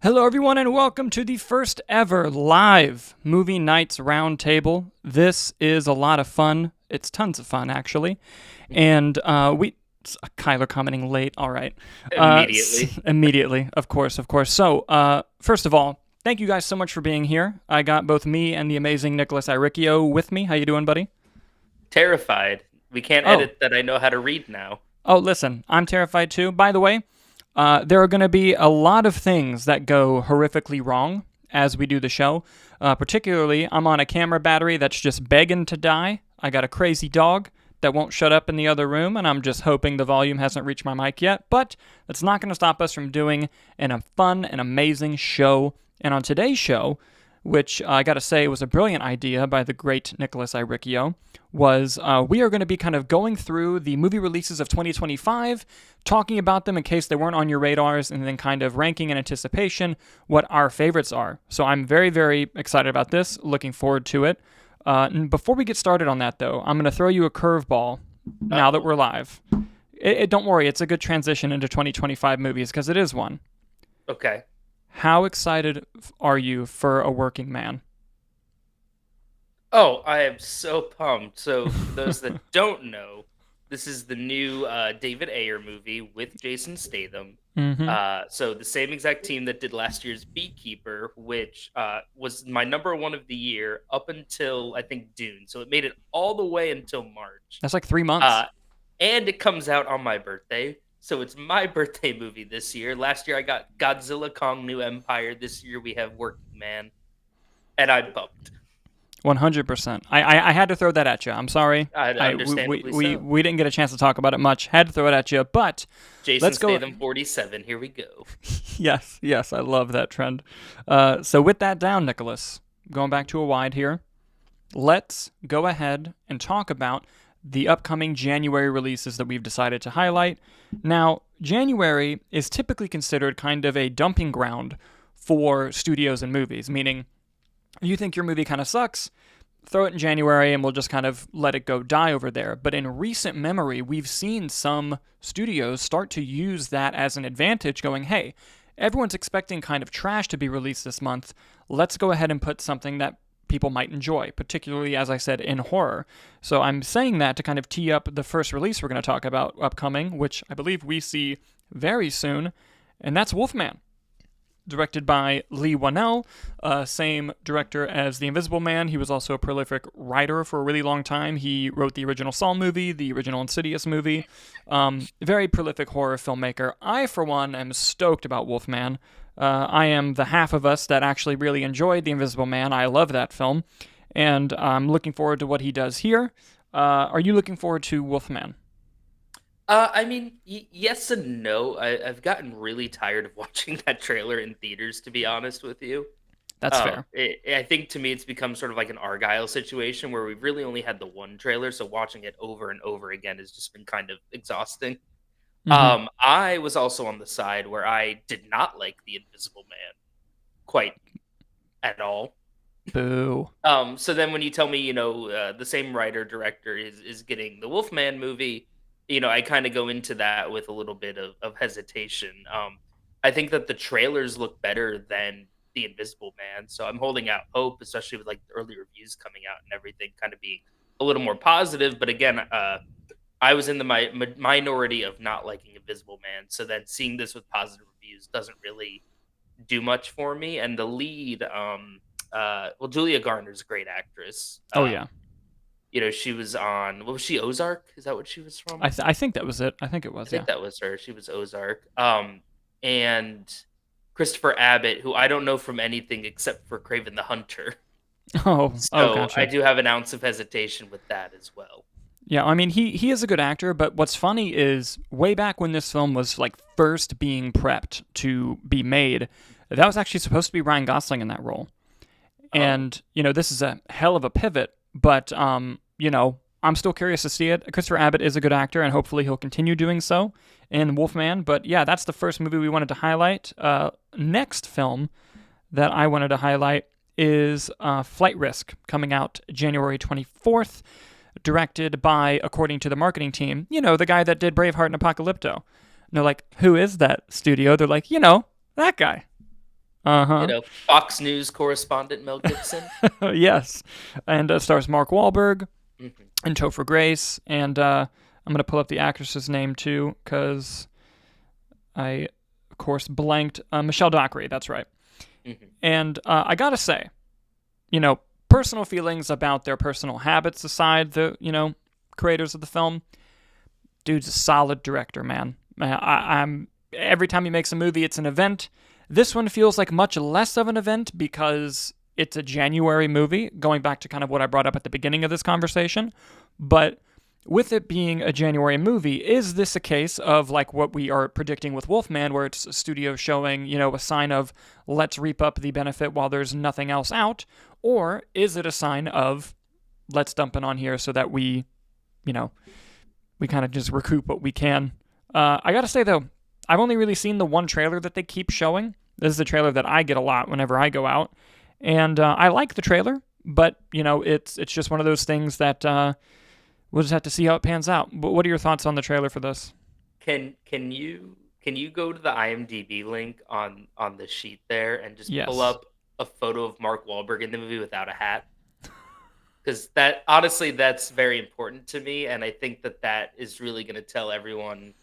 Hello, everyone, and welcome to the first ever live Movie Nights Roundtable. This is a lot of fun. It's tons of fun, actually. And Kyler commenting late. All right. Immediately. Immediately, of course, of course. So, first of all, thank you guys so much for being here. I got both me and the amazing Nicholas Iricchio with me. How you doing, buddy? Terrified. We can't Oh, edit that I know how to read now. listen, I'm terrified too. By the way, there are going to be a lot of things that go horrifically wrong as we do the show. Particularly, I'm on a camera battery that's just begging to die. I got a crazy dog that won't shut up in the other room, and I'm just hoping the volume hasn't reached my mic yet. But that's not going to stop us from doing a fun and amazing show. And on today's show, which I got to say was a brilliant idea by the great Nicholas Iricchio, was we are going to be kind of going through the movie releases of 2025, talking about them in case they weren't on your radars, and then kind of ranking in anticipation what our favorites are. So I'm very, very excited about this, looking forward to it. And before we get started on that, though, I'm going to throw you a curveball now that Uh-oh. we're live. Don't worry, it's a good transition into 2025 movies, because it is one. Okay. How excited are you for A Working Man? Oh, I am so pumped. So, for those that don't know, this is the new David Ayer movie with Jason Statham. Mm-hmm. So, the same exact team that did last year's Beekeeper, which was my number one of the year up until, I think, Dune. So, it made it all the way until March. That's like 3 months. Uh, and it comes out on my birthday. So it's my birthday movie this year. Last year I got Godzilla Kong New Empire. This year we have Working Man. And I'm pumped. 100%. I had to throw that at you. I'm sorry. Understandably so. We didn't get a chance to talk about it much. Had to throw it at you, but Jason let's go. Statham 47. Here we go. Yes, I love that trend. So with that down, Nicholas, going back to a wide here, let's go ahead and talk about the upcoming January releases that we've decided to highlight. Now, January is typically considered kind of a dumping ground for studios and movies, meaning you think your movie kind of sucks, throw it in January and we'll just kind of let it go die over there. But in recent memory, we've seen some studios start to use that as an advantage, going, hey, everyone's expecting kind of trash to be released this month. Let's go ahead and put something that people might enjoy, particularly, as I said, in horror. So I'm saying that to kind of tee up the first release we're going to talk about upcoming, which I believe we see very soon, and that's Wolfman, directed by Lee Whannell, same director as The Invisible Man. He was also a prolific writer for a really long time. He wrote the original Saw movie, the original Insidious movie. Very prolific horror filmmaker. I, for one, am stoked about Wolfman. I am the half of us that actually really enjoyed The Invisible Man. I love that film, and I'm looking forward to what he does here. Are you looking forward to Wolfman? Yes and no. I've gotten really tired of watching that trailer in theaters, to be honest with you. That's fair. I think to me it's become sort of like an Argyle situation where we've really only had the one trailer, so watching it over and over again has just been kind of exhausting. Mm-hmm. I was also on the side where I did not like The Invisible Man quite at all. Boo. So then when you tell me, the same writer director is getting the Wolfman movie, I kind of go into that with a little bit of hesitation. I think that the trailers look better than The Invisible Man, so I'm holding out hope, especially with like the early reviews coming out and everything kind of being a little more positive. But again, I was in the minority of not liking Invisible Man, so then seeing this with positive reviews doesn't really do much for me. And the lead, Julia Garner's a great actress. Oh, yeah. She was on, what was she, Ozark? Is that what she was from? I think that was it. I think it I was, yeah. think that was her. She was Ozark. And Christopher Abbott, who I don't know from anything except for Craven the Hunter. Oh, So I gotcha. do have an ounce of hesitation with that as well. Yeah, I mean, he is a good actor, but what's funny is way back when this film was like first being prepped to be made, that was actually supposed to be Ryan Gosling in that role. Oh, And, this is a hell of a pivot, but, I'm still curious to see it. Christopher Abbott is a good actor, and hopefully he'll continue doing so in Wolfman. But yeah, that's the first movie we wanted to highlight. Next film that I wanted to highlight is Flight Risk, coming out January 24th, directed by, according to the marketing team, the guy that did Braveheart and Apocalypto. And they're like, who is that studio? They're like, that guy. Uh-huh. Fox News correspondent Mel Gibson. Yes. And stars Mark Wahlberg Hmm. and Topher Grace. And I'm going to pull up the actress's name, too, because I, of course, blanked. Michelle Dockery, that's right. Hmm. And I got to say, you know, personal feelings about their personal habits aside, creators of the film, dude's a solid director, man. I'm every time he makes a movie, it's an event. This one feels like much less of an event because it's a January movie, going back to kind of what I brought up at the beginning of this conversation. But with it being a January movie, is this a case of like what we are predicting with Wolfman, where it's a studio showing, a sign of let's reap up the benefit while there's nothing else out? Or is it a sign of let's dump it on here so that you know, we kind of just recoup what we can? I gotta say though, I've only really seen the one trailer that they keep showing. This is the trailer that I get a lot whenever I go out, and I like the trailer, but it's just one of those things that we'll just have to see how it pans out. But what are your thoughts on the trailer for this? Can you go to the IMDb link on the sheet there and just pull Yes. up a photo of Mark Wahlberg in the movie without a hat? Because that honestly, that's very important to me, and I think that that is really going to tell everyone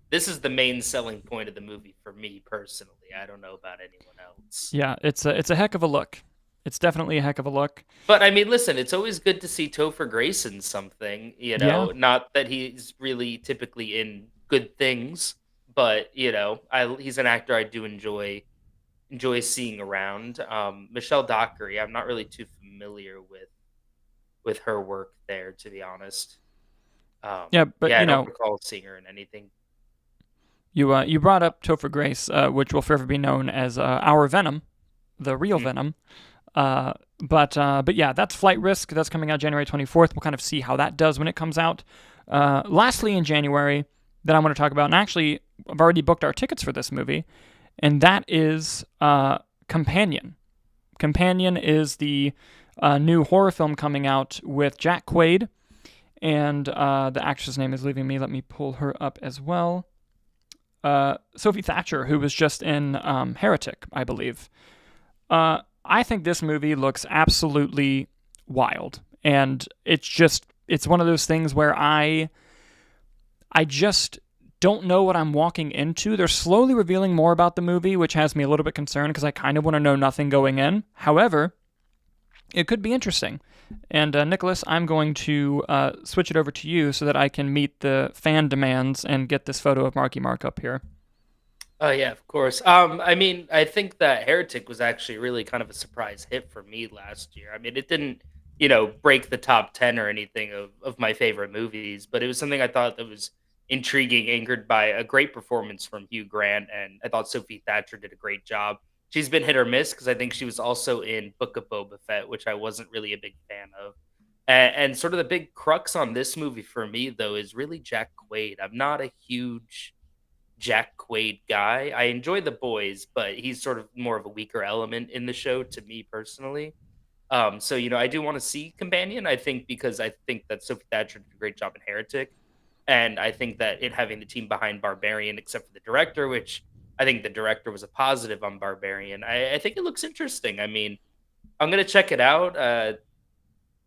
this is the main selling point of the movie for me personally. I don't know about anyone else. Yeah, it's a heck of a look. It's definitely a heck of a look. But I mean, listen, it's always good to see Topher Grace in something, Yeah. not that he's really typically in good things, but he's an actor I do enjoy seeing around. Michelle Dockery, I'm not really too familiar with her work there, to be honest. Yeah, but Yeah, I don't recall seeing her in anything. you brought up Topher Grace, which will forever be known as our Venom, the real Mhm. Venom. But yeah, that's Flight Risk. That's coming out January 24th. We'll kind of see how that does when it comes out. Lastly, in January, that I want to talk about, and actually, I've already booked our tickets for this movie, and that is Companion. Companion is the new horror film coming out with Jack Quaid, and the actress's name is leaving me. Let me pull her up as well. Sophie Thatcher, who was just in Heretic, I believe. I think this movie looks absolutely wild, and it's one of those things where I just don't know what I'm walking into. They're slowly revealing more about the movie, which has me a little bit concerned because I kind of want to know nothing going in. However, it could be interesting. And Nicholas, I'm going to switch it over to you so that I can meet the fan demands and get this photo of Marky Mark up here. Oh yeah, of course. I mean, I think that Heretic was actually really kind of a surprise hit for me last year. I mean, it didn't, break the top 10 or anything of my favorite movies, but it was something I thought that was intriguing, anchored by a great performance from Hugh Grant, and I thought Sophie Thatcher did a great job. She's been hit or miss because I think she was also in Book of Boba Fett, which I wasn't really a big fan of. And sort of the big crux on this movie for me, though, is really Jack Quaid. I'm not a huge Jack Quaid guy. I enjoy The Boys, but he's sort of more of a weaker element in the show to me personally. So I do want to see Companion. I think because I think that Sophie Thatcher did a great job in Heretic, and I think that it having the team behind Barbarian, except for the director, which I think the director was a positive on Barbarian. I think it looks interesting. I mean, I'm gonna check it out.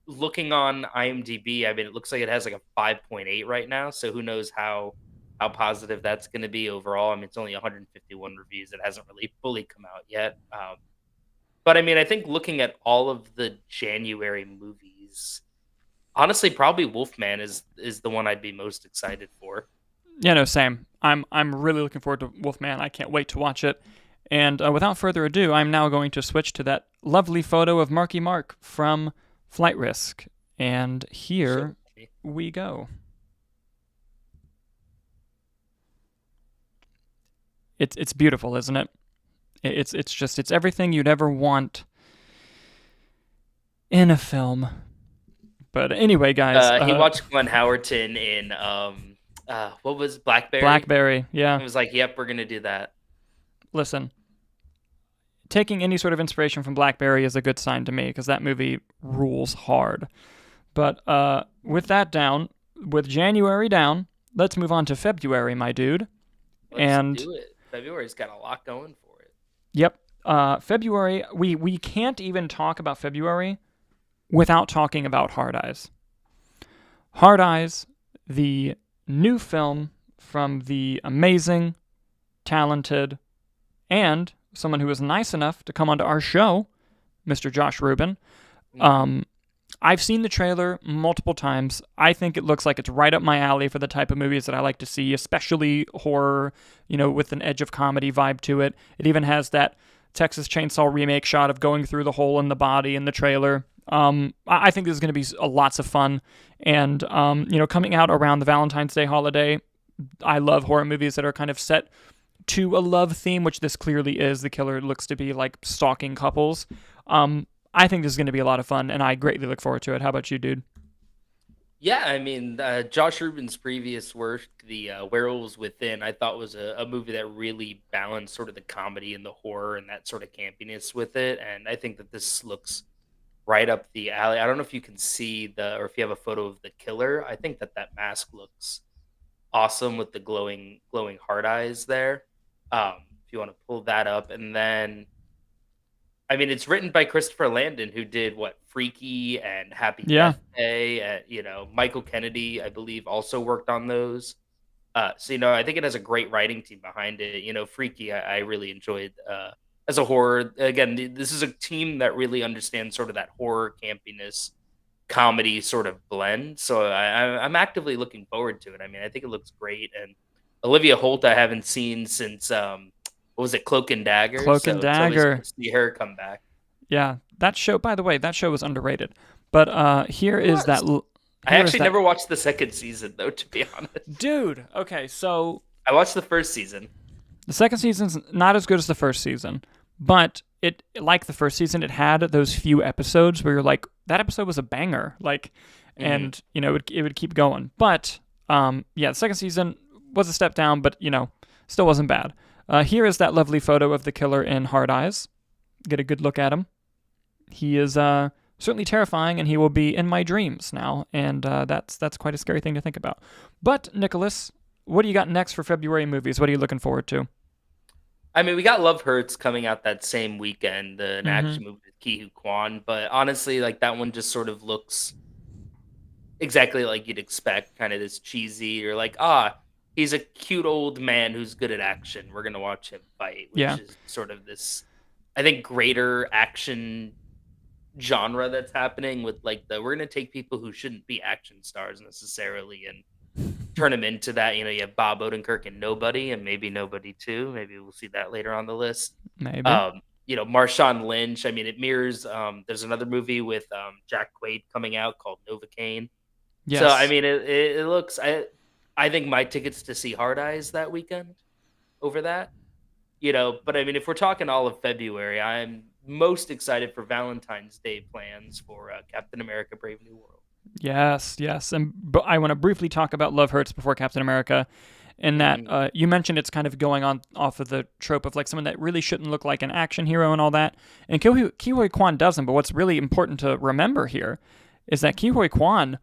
Looking on IMDb, I mean, it looks like it has like a 5.8 right now. So who knows how positive that's going to be overall. I mean, it's only 151 reviews. It hasn't really fully come out yet. But I mean, I think looking at all of the January movies, honestly, probably Wolfman is the one I'd be most excited for. Yeah, no, same. I'm really looking forward to Wolfman. I can't wait to watch it. And without further ado, I'm now going to switch to that lovely photo of Marky Mark from Flight Risk. And So here we go. It's beautiful, isn't it? It's everything you'd ever want in a film. But anyway, guys, he watched Glenn Howerton in what was Blackberry? Blackberry, yeah. It was like, yep, we're gonna do that. Listen, taking any sort of inspiration from Blackberry is a good sign to me because that movie rules hard. But with that down, with January down, let's move on to February, my dude. Let's And do it. February's got a lot going for it. yep, February, we can't even talk about February without talking about Hard Eyes. Hard Eyes, the new film from the amazing, talented, and someone who was nice enough to come onto our show, Mr. Josh Rubin. Mhm. Um, I've seen the trailer multiple times. I think it looks like it's right up my alley for the type of movies that I like to see, especially horror, with an edge of comedy vibe to it. It even has that Texas Chainsaw remake shot of going through the hole in the body in the trailer. I think this is going to be lots of fun. And, coming out around the Valentine's Day holiday, I love horror movies that are kind of set to a love theme, which this clearly is. The killer looks to be like stalking couples. I think this is going to be a lot of fun, and I greatly look forward to it. How about you, dude? Yeah, I mean, Josh Rubin's previous work, the Werewolves Within, I thought was a movie that really balanced sort of the comedy and the horror and that sort of campiness with it. And I think that this looks right up the alley. I don't know if you can see or if you have a photo of the killer. I think that that mask looks awesome with the glowing heart eyes there. If you want to pull that up, and then I mean, it's written by Christopher Landon, who did what Freaky and Happy Yeah, Death Day. Michael Kennedy, I believe, also worked on those. So I think it has a great writing team behind it. Freaky, I really enjoyed as a horror. Again, this is a team that really understands sort of that horror campiness comedy sort of blend. So I'm actively looking forward to it. I mean, I think it looks great, and Olivia Holt I haven't seen since what was it, Cloak and Dagger? Cloak and So it's always good Dagger. to see her come back. Yeah, that show. By the way, that show was underrated. But here It is that. was. I Here is actually that. never watched the second season though, to be honest. Dude. Okay, so I watched the first season. the second season's not as good as the first season, but it like the first season, it had those few episodes where you're like, that episode was a banger, like, Mhm. and it would keep going. But yeah, the second season was a step down, but still wasn't bad. Here is that lovely photo of the killer in Hard Eyes. Get a good look at him. He is certainly terrifying, and he will be in my dreams now, and that's quite a scary thing to think about. But Nicholas, what do you got next for February movies? What are you looking forward to? I mean, we got Love Hurts coming out that same weekend, an Mm-hmm. action movie with Ki Hu Kwan. But honestly, like that one just sort of looks exactly like you'd expect, kind of this cheesy. You're like, he's a cute old man who's good at action. We're gonna watch him fight, Yeah. which is sort of this, I think, greater action genre that's happening with like we're gonna take people who shouldn't be action stars necessarily and turn them into that. You have Bob Odenkirk and Nobody, and maybe Nobody too. Maybe we'll see that later on the list. Maybe. Marshawn Lynch. I mean, it mirrors. There's another movie with Jack Quaid coming out called Novocaine. So I Yes. mean, it looks. I think my tickets to see Hard Eyes that weekend over that. But I mean, if we're talking all of February, I'm most excited for Valentine's Day plans for Captain America: Brave New World. Yes. Yes. And I want to briefly talk about Love Hurts before Captain America. In that Mhm. you mentioned it's kind of going on off of the trope of like someone that really shouldn't look like an action hero and all that. And Kiwi Kwan doesn't. But what's really important to remember here is that Kiwi Kwan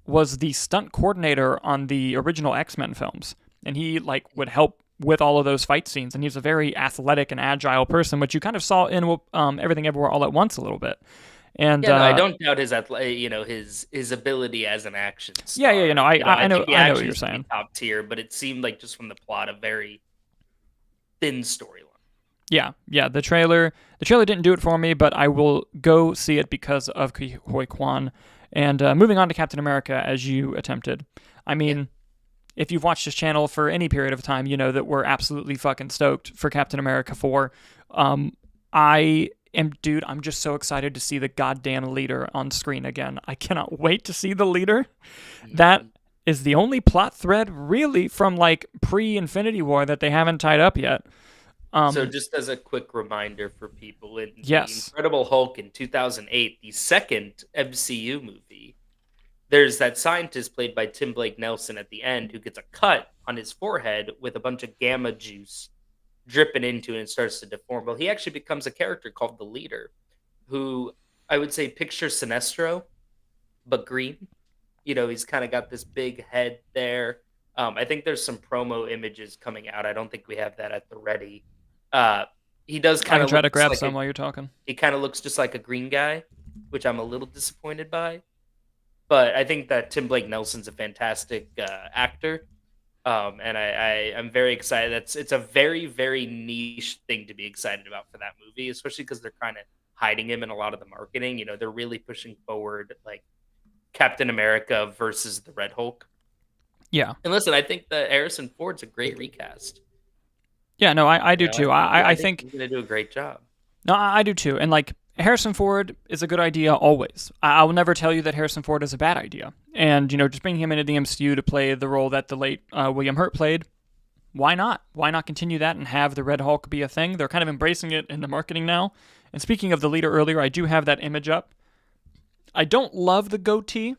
was the stunt coordinator on the original X-Men films, and he like would help with all of those fight scenes, and he's a very athletic and agile person, which you kind of saw in Everything Everywhere All at Once a little bit. And Yeah, no, I don't doubt his ability as an action yeah, yeah, star. I I know think the what you're action's gonna be saying. top tier, but it seemed like just from the plot a very thin storyline. Yeah, yeah. The trailer didn't do it for me, but I will go see it because of Ke Huy Quan. And moving on to Captain America, as you attempted. I Yeah. mean, if you've watched this channel for any period of time, you know that we're absolutely fucking stoked for Captain America 4. I am, dude, I'm just so excited to see the goddamn leader on screen again. I cannot wait to see the leader. That Mhm. is the only plot thread really from like pre-Infinity War that they haven't tied up yet. So Um, just as a quick reminder for people, in the yes. Incredible Hulk in 2008, the second MCU movie, there's that scientist played by Tim Blake Nelson at the end who gets a cut on his forehead with a bunch of gamma juice dripping into it and starts to deform. Well, he actually becomes a character called the Leader, who I would say picture Sinestro, but green. He's kind of got this big head there. I think there's some promo images coming out. I don't think we have that at the ready. Uh, He does I kind can of try look to just grab like some while you're talking. he kind of looks just like a green guy, which I'm a little disappointed by. But I think that Tim Blake Nelson's a fantastic actor. And I'm very excited. It's a very very niche thing to be excited about for that movie, especially because they're kind of hiding him in a lot of the marketing. You know, they're really pushing forward like Captain America versus the Red Hulk. Yeah. And listen, I think that Harrison Ford's a great recast. Yeah, no, I You do know, too. I I think think he's gonna do a great job. no, I do too. And like Harrison Ford is a good idea always. I will never tell you that Harrison Ford is a bad idea. And just bringing him into the MCU to play the role that the late William Hurt played, why not? Why not continue that and have the Red Hulk be a thing? They're kind of embracing it in the marketing now. And speaking of the leader earlier, I do have that image up. I don't love the goatee.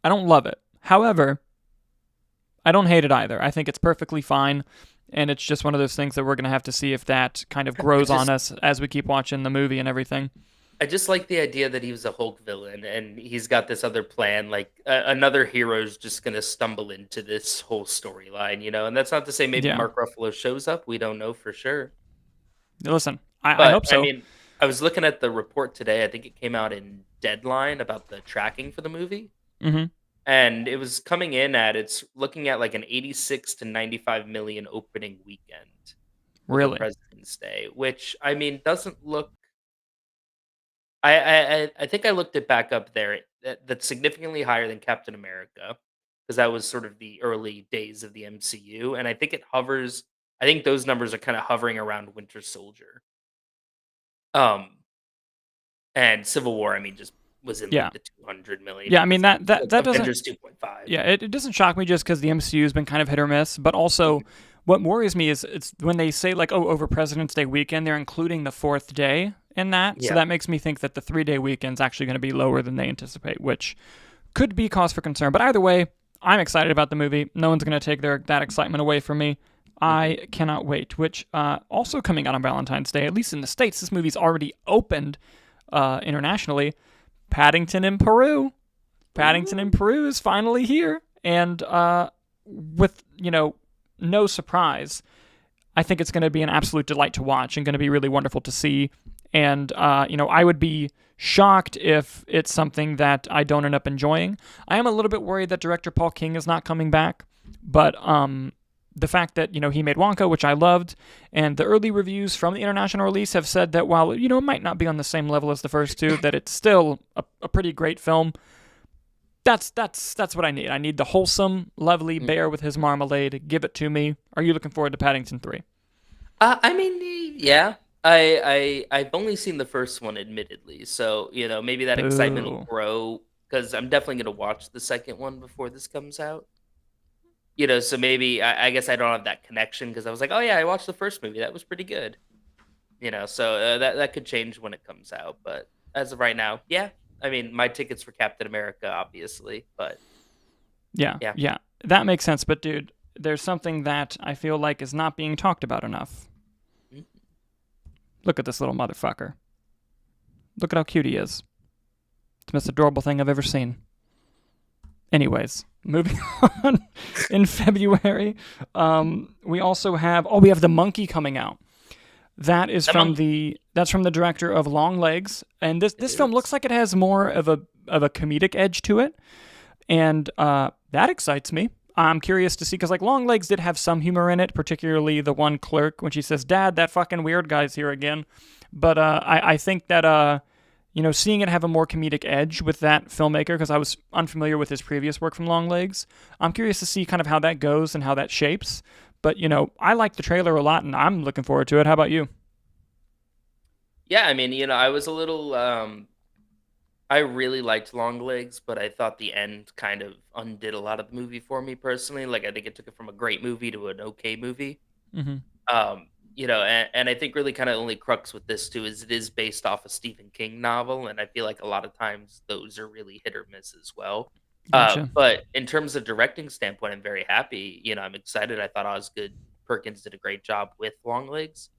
I don't love it. However, I don't hate it either. I think it's perfectly fine. And it's just one of those things that we're going to have to see if that kind of I grows on just us as we keep watching the movie and everything. I just like the idea that he was a Hulk villain and he's got this other plan. Like another hero's just gonna stumble into this whole storyline, you know. And that's not to say maybe Yeah. Mark Ruffalo shows up. We don't know for sure. Listen, I But hope I so. mean, I was looking at the report today. I think it came out in Deadline about the tracking for the movie, Hmm. and it was coming in at it's looking at like an 86 to 95 million opening weekend over Really. President's Day, which I mean doesn't look I think I looked it back up there. That's significantly higher than Captain America, because that was sort of the early days of the MCU, and I think it hovers. I think those numbers are kind of hovering around Winter Soldier, um, and Civil War. I mean, just was in Yeah. like the 200 million. Yeah, It I mean was that like that doesn't Avengers 2.5. yeah, it doesn't shock me just because the MCU has been kind of hit or miss. But also, Mhm. what worries me is it's when they say like, oh, over President's Day weekend, they're including the fourth day in that. So Yeah, that makes me think that the 3 day weekend's actually going to be lower than they anticipate, which could be cause for concern. But either way, I'm excited about the movie. No one's going to take that excitement away from me. hmm I cannot wait. Which also coming out on Valentine's Day, at least in the states, this movie's already opened internationally. Paddington in Peru. Paddington in Ooh. Peru is finally here, and with no surprise, I think it's going to be an absolute delight to watch and going to be really wonderful to see. And I would be shocked if it's something that I don't end up enjoying. I am a little bit worried that director Paul King is not coming back, but the fact that he made Wonka, which I loved, and the early reviews from the international release have said that while it might not be on the same level as the first two, that it's still a pretty great film. That's what I need. I need the wholesome, lovely Mhm. bear with his marmalade. Give it to me. Are you looking forward to Paddington 3? I mean, yeah. I've only seen the first one, admittedly, so maybe that excitement will Boo. grow because I'm definitely gonna watch the second one before this comes out. So maybe I guess I don't have that connection because I was like, oh yeah, I watched the first movie, that was pretty good. So that could change when it comes out, but as of right now, yeah. I mean, my tickets for Captain America, obviously, but Yeah, yeah. yeah. That makes sense. But dude, there's something that I feel like is not being talked about enough. Mm. Look at this little motherfucker. Look at how cute he is. It's the most adorable thing I've ever seen. Anyways, moving on. In February, we also have the monkey coming out. That monkey, That's from the director of Long Legs, and this it this film looks is. like it has more of a comedic edge to it, and that excites me. I'm curious to see because like Long Legs did have some humor in it, particularly the one clerk when she says, "Dad, that fucking weird guy's here again." But I think that seeing it have a more comedic edge with that filmmaker because I was unfamiliar with his previous work from Long Legs. I'm curious to see kind of how that goes and how that shapes. But I like the trailer a lot, and I'm looking forward to it. How about you? Yeah, I mean, I was a little I really liked Long Legs, but I thought the end kind of undid a lot of the movie for me personally. Like I think it took it from a great movie to an okay movie. Hmm. And I think really kind of only crux with this too is it is based off a Stephen King novel, and I feel like a lot of times those are really hit or miss as well. Gotcha. But in terms of directing standpoint, I'm very happy. I'm excited. I thought Osgood Perkins did a great job with Long Legs.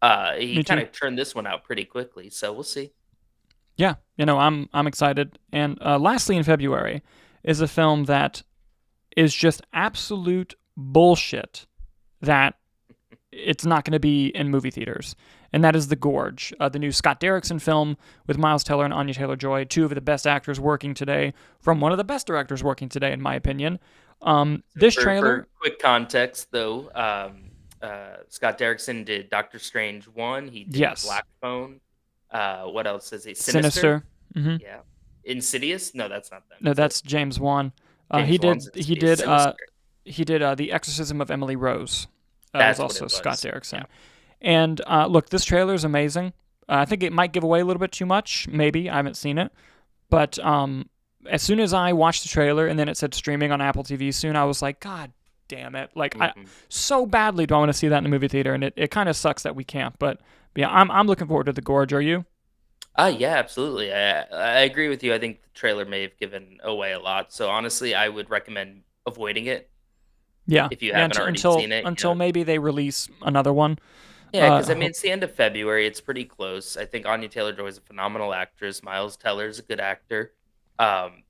He Me kind too. of turned this one out pretty quickly, so we'll see. Yeah, I'm excited. And lastly, in February, is a film that is just absolute bullshit. That it's not going to be in movie theaters, and that is The Gorge, the new Scott Derrickson film with Miles Teller and Anya Taylor-Joy, two of the best actors working today, from one of the best directors working today, in my opinion. So This for trailer, quick context, though, Scott Derrickson did Doctor Strange 1. He did The yes, Black Phone. What else is he? Sinister? Sinister. Hmm. Yeah. Insidious? No, that's not them, No, is it? that's James Wan. James Wan's He Insidious. did Sinister. The Exorcism of Emily Rose. Was That's what also it Scott was. Derrickson. Yeah. And look, this trailer is amazing. I think it might give away a little bit too much. Maybe I haven't seen it, but as soon as I watched the trailer and then it said streaming on Apple TV soon, I was like, God damn it! Like I Mhm. so badly do I want to see that in the movie theater, and it kind of sucks that we can't. But yeah, I'm looking forward to The Gorge. Are you? Yeah, absolutely. I agree with you. I think the trailer may have given away a lot. So honestly, I would recommend avoiding it Yeah, if you yeah. haven't already Until seen it. until maybe they release another one. Yeah, because I Uh, mean, it's the end of February. It's pretty close. I think Anya Taylor Joy is a phenomenal actress. Miles Teller is a good actor. Um,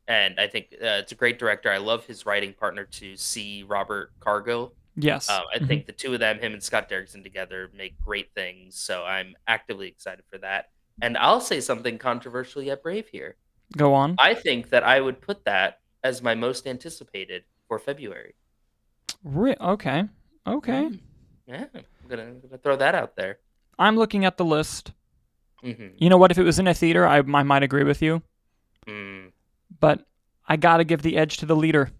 and I think it's a great director. I love his writing partner to see Robert Cargill. yes. I Hmm. think the two of them, him and Scott Derrickson together, make great things. So I'm actively excited for that. And I'll say something controversial yet brave here. Go on. I think that I would put that as my most anticipated for February. Okay. Okay. Mm, yeah, I'm gonna throw that out there. I'm looking at the list. Hmm. You know what? If it was in a theater, I might agree with you. Mm. But I gotta give the edge to the leader.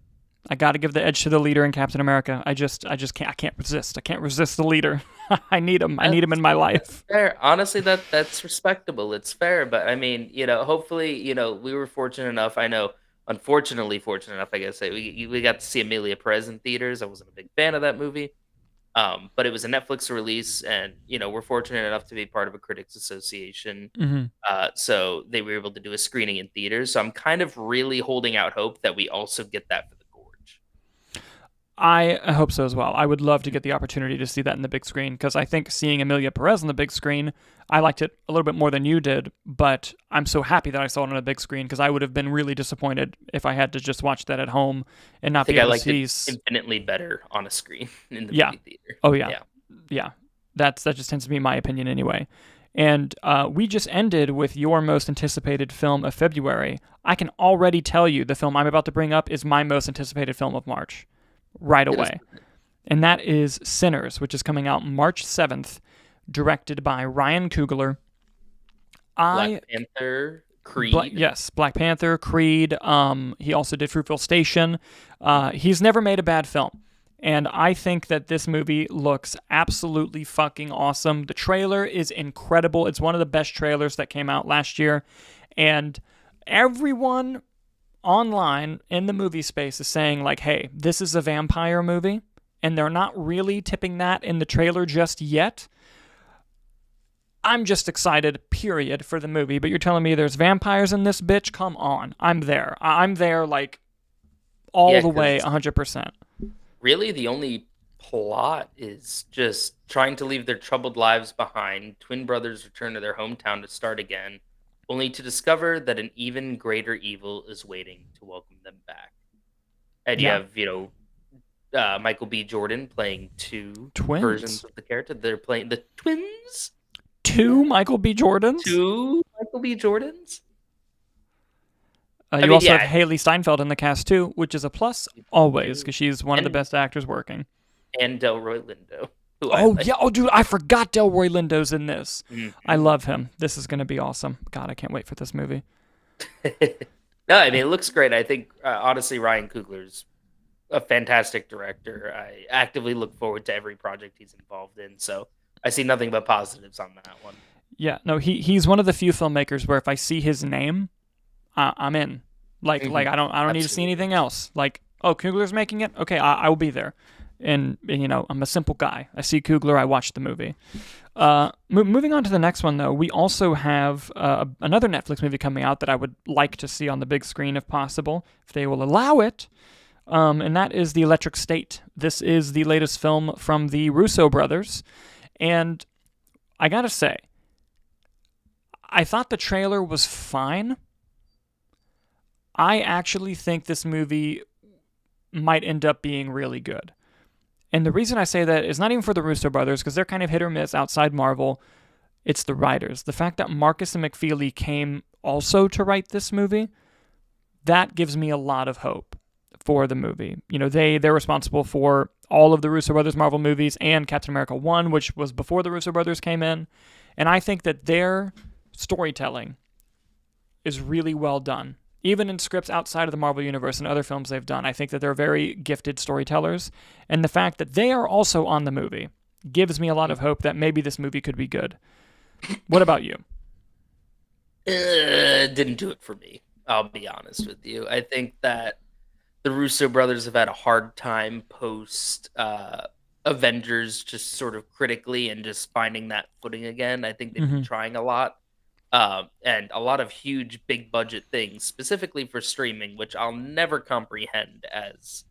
I gotta give the edge to the leader in Captain America. I just can't. I can't resist. I can't resist the leader. I need him. I need him in my That's life. fair. Honestly, that's respectable. It's fair, but I mean, hopefully, we were fortunate enough. I know, unfortunately, fortunate enough. I guess we got to see Amelia Perez in theaters. I wasn't a big fan of that movie, but it was a Netflix release, and we're fortunate enough to be part of a critics association. Hmm. So they were able to do a screening in theaters. So I'm kind of really holding out hope that we also get that for the Gorge. I hope so as well. I would love to get the opportunity to see that in the big screen because I think seeing Amelia Perez on the big screen, I liked it a little bit more than you did. But I'm so happy that I saw it on a big screen because I would have been really disappointed if I had to just watch that at home and I not be think I able to liked it see. infinitely better on a screen in the Yeah. movie theater. Oh yeah. Yeah. Yeah. That just tends to be my opinion anyway. And we just ended with your most anticipated film of February. I can already tell you the film I'm about to bring up is my most anticipated film of March right It is away. And that is Sinners, which is coming out March 7th, directed by Ryan Coogler. Black I Panther, Creed. yes, Black Panther, Creed. He also did Fruitvale Station. He's never made a bad film. And I think that this movie looks absolutely fucking awesome. The trailer is incredible. It's one of the best trailers that came out last year. And everyone online in the movie space is saying, like, hey, this is a vampire movie. And they're not really tipping that in the trailer just yet. I'm just excited, period, for the movie. But you're telling me there's vampires in this bitch? Come on. I'm there. I'm there, like, all Yeah, the way, 'cause 100%. really the only plot is just trying to leave their troubled lives behind. Twin brothers return to their hometown to start again, only to discover that an even greater evil is waiting to welcome them back. And you Yeah. have, Michael B. Jordan playing two Twins. versions of the character. They're playing the twins. Two Yeah. Michael B. Jordans? Two Michael B. Jordans. I You mean, also have yeah, Haley Steinfeld in the cast, too, which is a plus always, two because she's one of the and best actors working. and Delroy Lindo, who I Oh, like. yeah. Oh, dude, I forgot Delroy Lindo's in this. I Mhm. love him. This is going to be awesome. God, I can't wait for this movie. No, I mean it looks great. I think honestly, Ryan Coogler's a fantastic director. I actively look forward to every project he's involved in. So I see nothing but positives on that one. Yeah, no, he's one of the few filmmakers where if I see his name, I'm in. Like Mhm. I don't need to see Absolutely. anything else. Like, oh, Coogler's making it. Okay, I will be there. And I'm a simple guy. I see Coogler, I watch the movie. Moving on to the next one, though, we also have another Netflix movie coming out that I would like to see on the big screen if possible, if they will allow it. And that is The Electric State. This is the latest film from the Russo brothers. And I gotta say, I thought the trailer was fine. I actually think this movie might end up being really good. And the reason I say that is not even for the Russo brothers, because they're kind of hit or miss outside Marvel. It's the writers. The fact that Marcus and McFeely came also to write this movie, that gives me a lot of hope for the movie. You know, they're responsible for all of the Russo brothers Marvel movies and Captain America 1, which was before the Russo brothers came in. And I think that their storytelling is really well done. Even in scripts outside of the Marvel Universe and other films they've done, I think that they're very gifted storytellers. And the fact that they are also on the movie gives me a lot of hope that maybe this movie could be good. What about you? Didn't do it for me. I'll be honest with you. I think that the Russo brothers have had a hard time post Avengers, just sort of critically and just finding that footing again. I think they've been Mm-hmm. trying a lot, and a lot of huge, big budget things, specifically for streaming, which I'll never comprehend as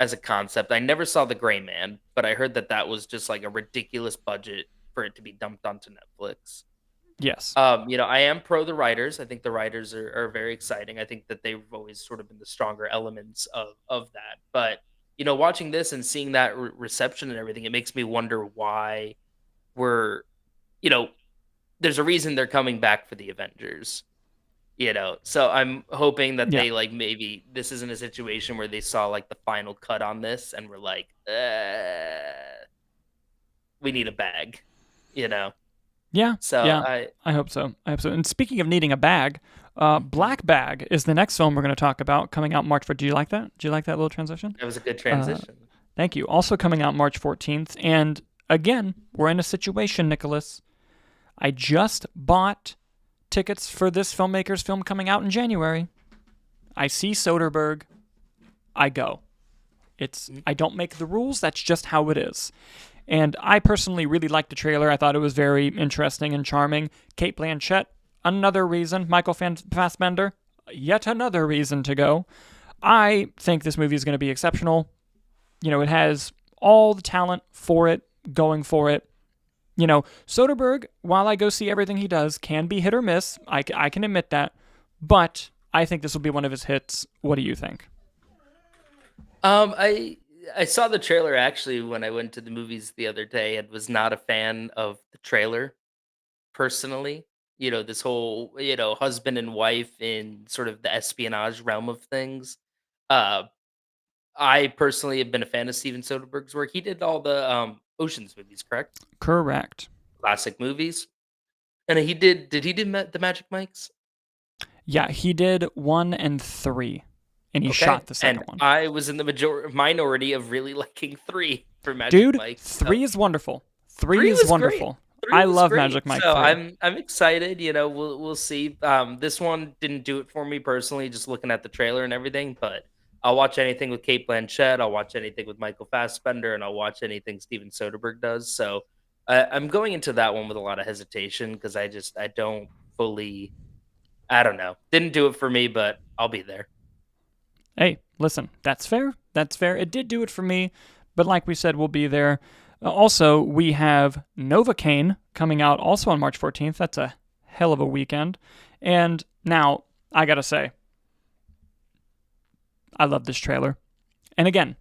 a concept. I never saw The Gray Man, but I heard that that was just like a ridiculous budget for it to be dumped onto Netflix. Yes. I am pro the writers. I think the writers are very exciting. I think that they've always sort of been the stronger elements of that. But watching this and seeing that reception and everything, it makes me wonder why we're, you know, there's a reason they're coming back for the Avengers. So I'm hoping that Yeah. they like maybe this isn't a situation where they saw like the final cut on this and were like, we need a bag, you know. Yeah. So Yeah. I I hope so. I hope so. And speaking of needing a bag, Black Bag is the next film we're going to talk about coming out March 4th. Do you like that? Do you like that little transition? that was a good Uh, transition. Thank you. Also coming out March 14th. And again, we're in a situation, Nicholas. I just bought tickets for this filmmaker's film coming out in January. I see Soderbergh. I go. I don't make the rules. That's just how it is. And I personally really liked the trailer. I thought it was very interesting and charming. Kate Blanchett, another reason. Michael Fassbender, yet another reason to go. I think this movie is going to be exceptional. It has all the talent for it, going for it. Soderbergh, while I go see everything he does, can be hit or miss. I can admit that. But I think this will be one of his hits. What do you think? I saw the trailer actually when I went to the movies the other day and was not a fan of the trailer personally. This whole, husband and wife in sort of the espionage realm of things. Uh I personally have been a fan of Steven Soderbergh's work. He did all the Oceans movies, correct? Correct. Classic movies. And did he do the Magic Mikes? Yeah, he did 1 and 3, and he Okay. shot the And second one. I was in the minority of really liking 3 for Magic Dude, Mike. So 3 is wonderful. 3 3 is was great. wonderful. 3 I was love great. Magic Mike So 3. I'm excited, we'll see. This one didn't do it for me personally, just looking at the trailer and everything, but I'll watch anything with Kate Blanchett, I'll watch anything with Michael Fassbender, and I'll watch anything Steven Soderbergh does. So I'm going into that one with a lot of hesitation because I don't fully, I don't know. Didn't do it for me, but I'll be there. Hey, listen, that's fair. That's fair. It did do it for me, but like we said, we'll be there. Also, we have Novocaine coming out also on March 14th. That's a hell of a weekend. And now, I gotta say, I love this trailer. And again,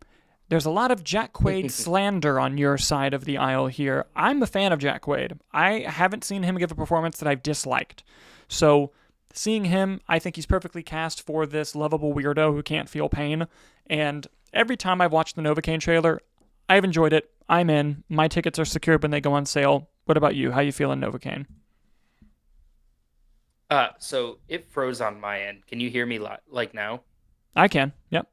there's a lot of Jack Quaid slander on your side of the aisle here. I'm a fan of Jack Quaid. I haven't seen him give a performance that I've disliked. So, seeing him, I think he's perfectly cast for this lovable weirdo who can't feel pain. And every time I've watched the Novocaine trailer, I've enjoyed it. I'm in. My tickets are secured when they go on sale. What about you? How you feeling, Novocaine? So it froze on my end. Can you hear me like now? I can. Yep.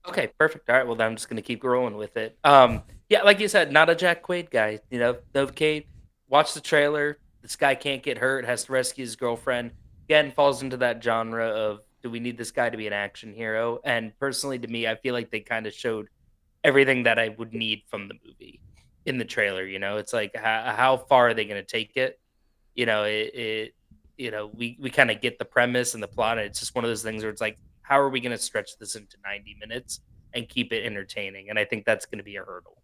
Okay, perfect. All right, well then I'm just gonna keep rolling with it. Yeah, like you said, not a Jack Quaid guy. Novocaine. Watch the trailer. This guy can't get hurt. Has to rescue his girlfriend. Again, falls into that genre of do we need this guy to be an action hero? And personally, to me, I feel like they kind of showed everything that I would need from the movie in the trailer. It's like how far are they going to take it? We kind of get the premise and the plot. And it's just one of those things where it's like, how are we going to stretch this into 90 minutes and keep it entertaining? And I think that's going to be a hurdle.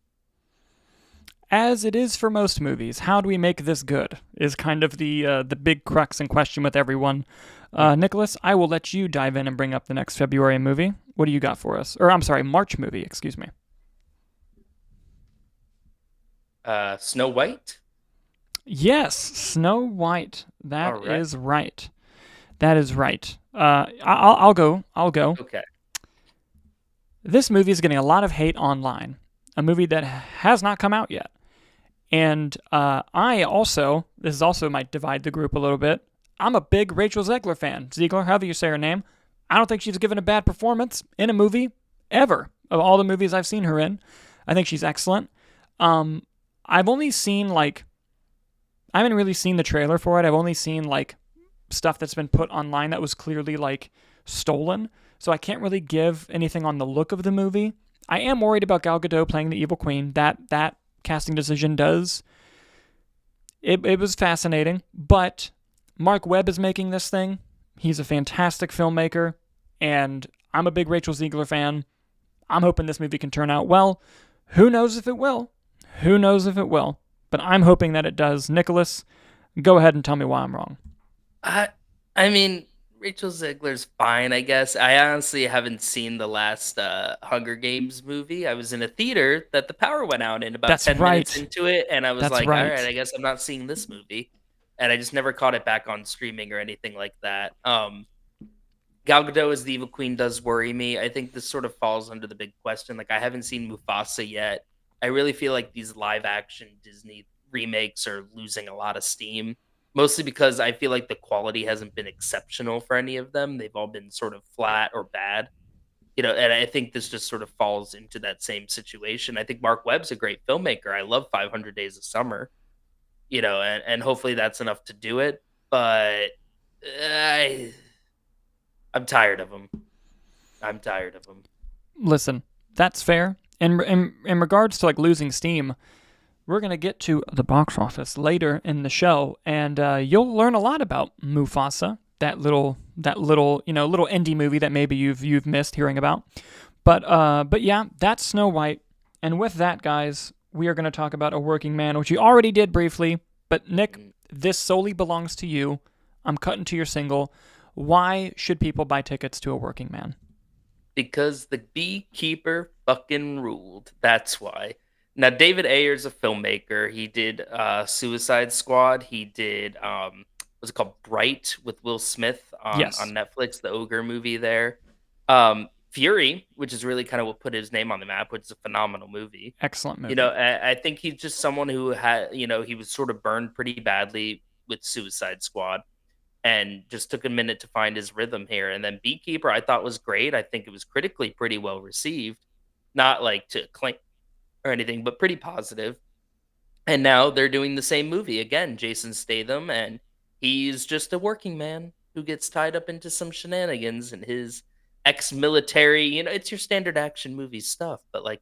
As it is for most movies, how do we make this good? Is kind of the big crux in question with everyone. Nicholas, I will let you dive in and bring up the next February movie. What do you got for us? Or I'm sorry, March movie. Excuse me. Snow White. Yes, Snow White. All That right. is right. That is right. I'll go. I'll go. Okay. This movie is getting a lot of hate online. A movie that has not come out yet. And I also, this is also might divide the group a little bit. I'm a big Rachel Zegler fan. Ziegler, however you say her name. I don't think she's given a bad performance in a movie ever. Of all the movies I've seen her in, I think she's excellent. I've only seen like, I haven't really seen the trailer for it. I've only seen like stuff that's been put online that was clearly like stolen. So I can't really give anything on the look of the movie. I am worried about Gal Gadot playing the evil queen. That casting decision does. It was fascinating, but Mark Webb is making this thing. He's a fantastic filmmaker, and I'm a big Rachel Ziegler fan. I'm hoping this movie can turn out well. Who knows if it will? Who knows if it will? But I'm hoping that it does. Nicholas, go ahead and tell me why I'm wrong. I I mean, Rachel Zegler's fine, I guess. I honestly haven't seen the last Hunger Games movie. I was in a theater that the power went out in about That's 10 minutes right. into it, and I was That's like, all right, right. I guess I'm not seeing this movie. And I just never caught it back on streaming or anything like that. Gal Gadot as the Evil Queen does worry me. I think this sort of falls under the big question. Like, I haven't seen Mufasa yet. I really feel like these live action Disney remakes are losing a lot of steam, mostly because I feel like the quality hasn't been exceptional for any of them. They've all been sort of flat or bad, and I think this just sort of falls into that same situation. I think Mark Webb's a great filmmaker. I love 500 Days of Summer, and hopefully that's enough to do it. But I, I'm tired of him. I'm tired of him. Listen, that's fair. In regards to like losing steam, we're gonna get to the box office later in the show, and you'll learn a lot about Mufasa, that little little indie movie that maybe you've missed hearing about. But yeah, that's Snow White. And with that, guys, we are gonna talk about A Working Man, which we already did briefly. But Nick, Mm. this solely belongs to you. I'm cutting to your single. Why should people buy tickets to A Working Man? Because the beekeeper fucking ruled. That's why. Now David Ayer's a filmmaker. He did Suicide Squad. He did what's it called? Bright with Will Smith on Yes, Netflix, the ogre movie there. Fury, which is really kind of what put his name on the map, which is a phenomenal movie. excellent movie. I think he's just someone who had, he was sort of burned pretty badly with Suicide Squad and just took a minute to find his rhythm here. And then Beekeeper, I thought was great. I think it was critically pretty well received, not like to claim or anything, but pretty positive. And now they're doing the same movie again, Jason Statham, and he's just a working man who gets tied up into some shenanigans and his ex-military. It's your standard action movie stuff, but like,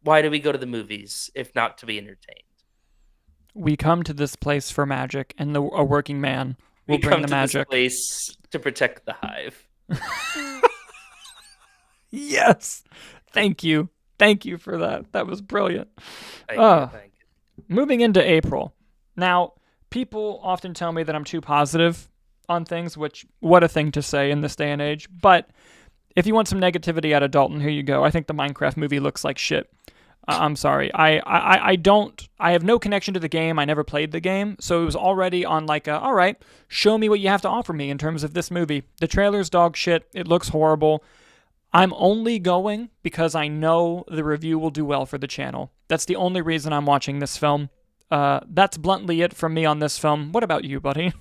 why do we go to the movies if not to be entertained? We come to this place for magic, and a working man will We bring come the to this magic. place to protect the hive. Yes. Thank you. Thank you for that. That was brilliant. Thank you, Uh, thank you. moving into April. Now, people often tell me that I'm too positive on things, which, what a thing to say in this day and age. But if you want some negativity out of Dalton, here you go. I think the Minecraft movie looks like shit. I'm sorry. I don't. I have no connection to the game. I never played the game, so it was already on like a. All right, show me what you have to offer me in terms of this movie. The trailer's dog shit. It looks horrible. I'm only going because I know the review will do well for the channel. That's the only reason I'm watching this film. That's bluntly it from me on this film. What about you, buddy?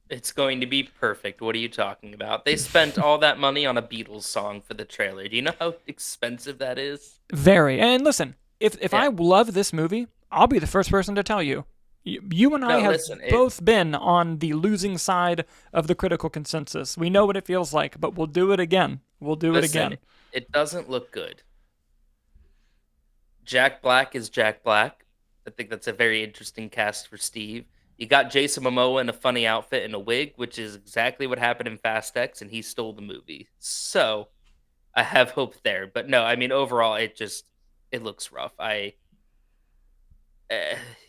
It's going to be perfect. What are you talking about? They spent all that money on a Beatles song for the trailer. Do you know how expensive that is? Very. And listen, if Yeah. I love this movie, I'll be the first person to tell you. You and I No, have listen, both been on the losing side of the critical consensus. We know what it feels like, but we'll do it again. We'll do it listen, again. it doesn't look good. Jack Black is Jack Black. I think that's a very interesting cast for Steve. You got Jason Momoa in a funny outfit and a wig, which is exactly what happened in Fast X, and he stole the movie. So I have hope there. But no, I mean overall, it looks rough. Uh,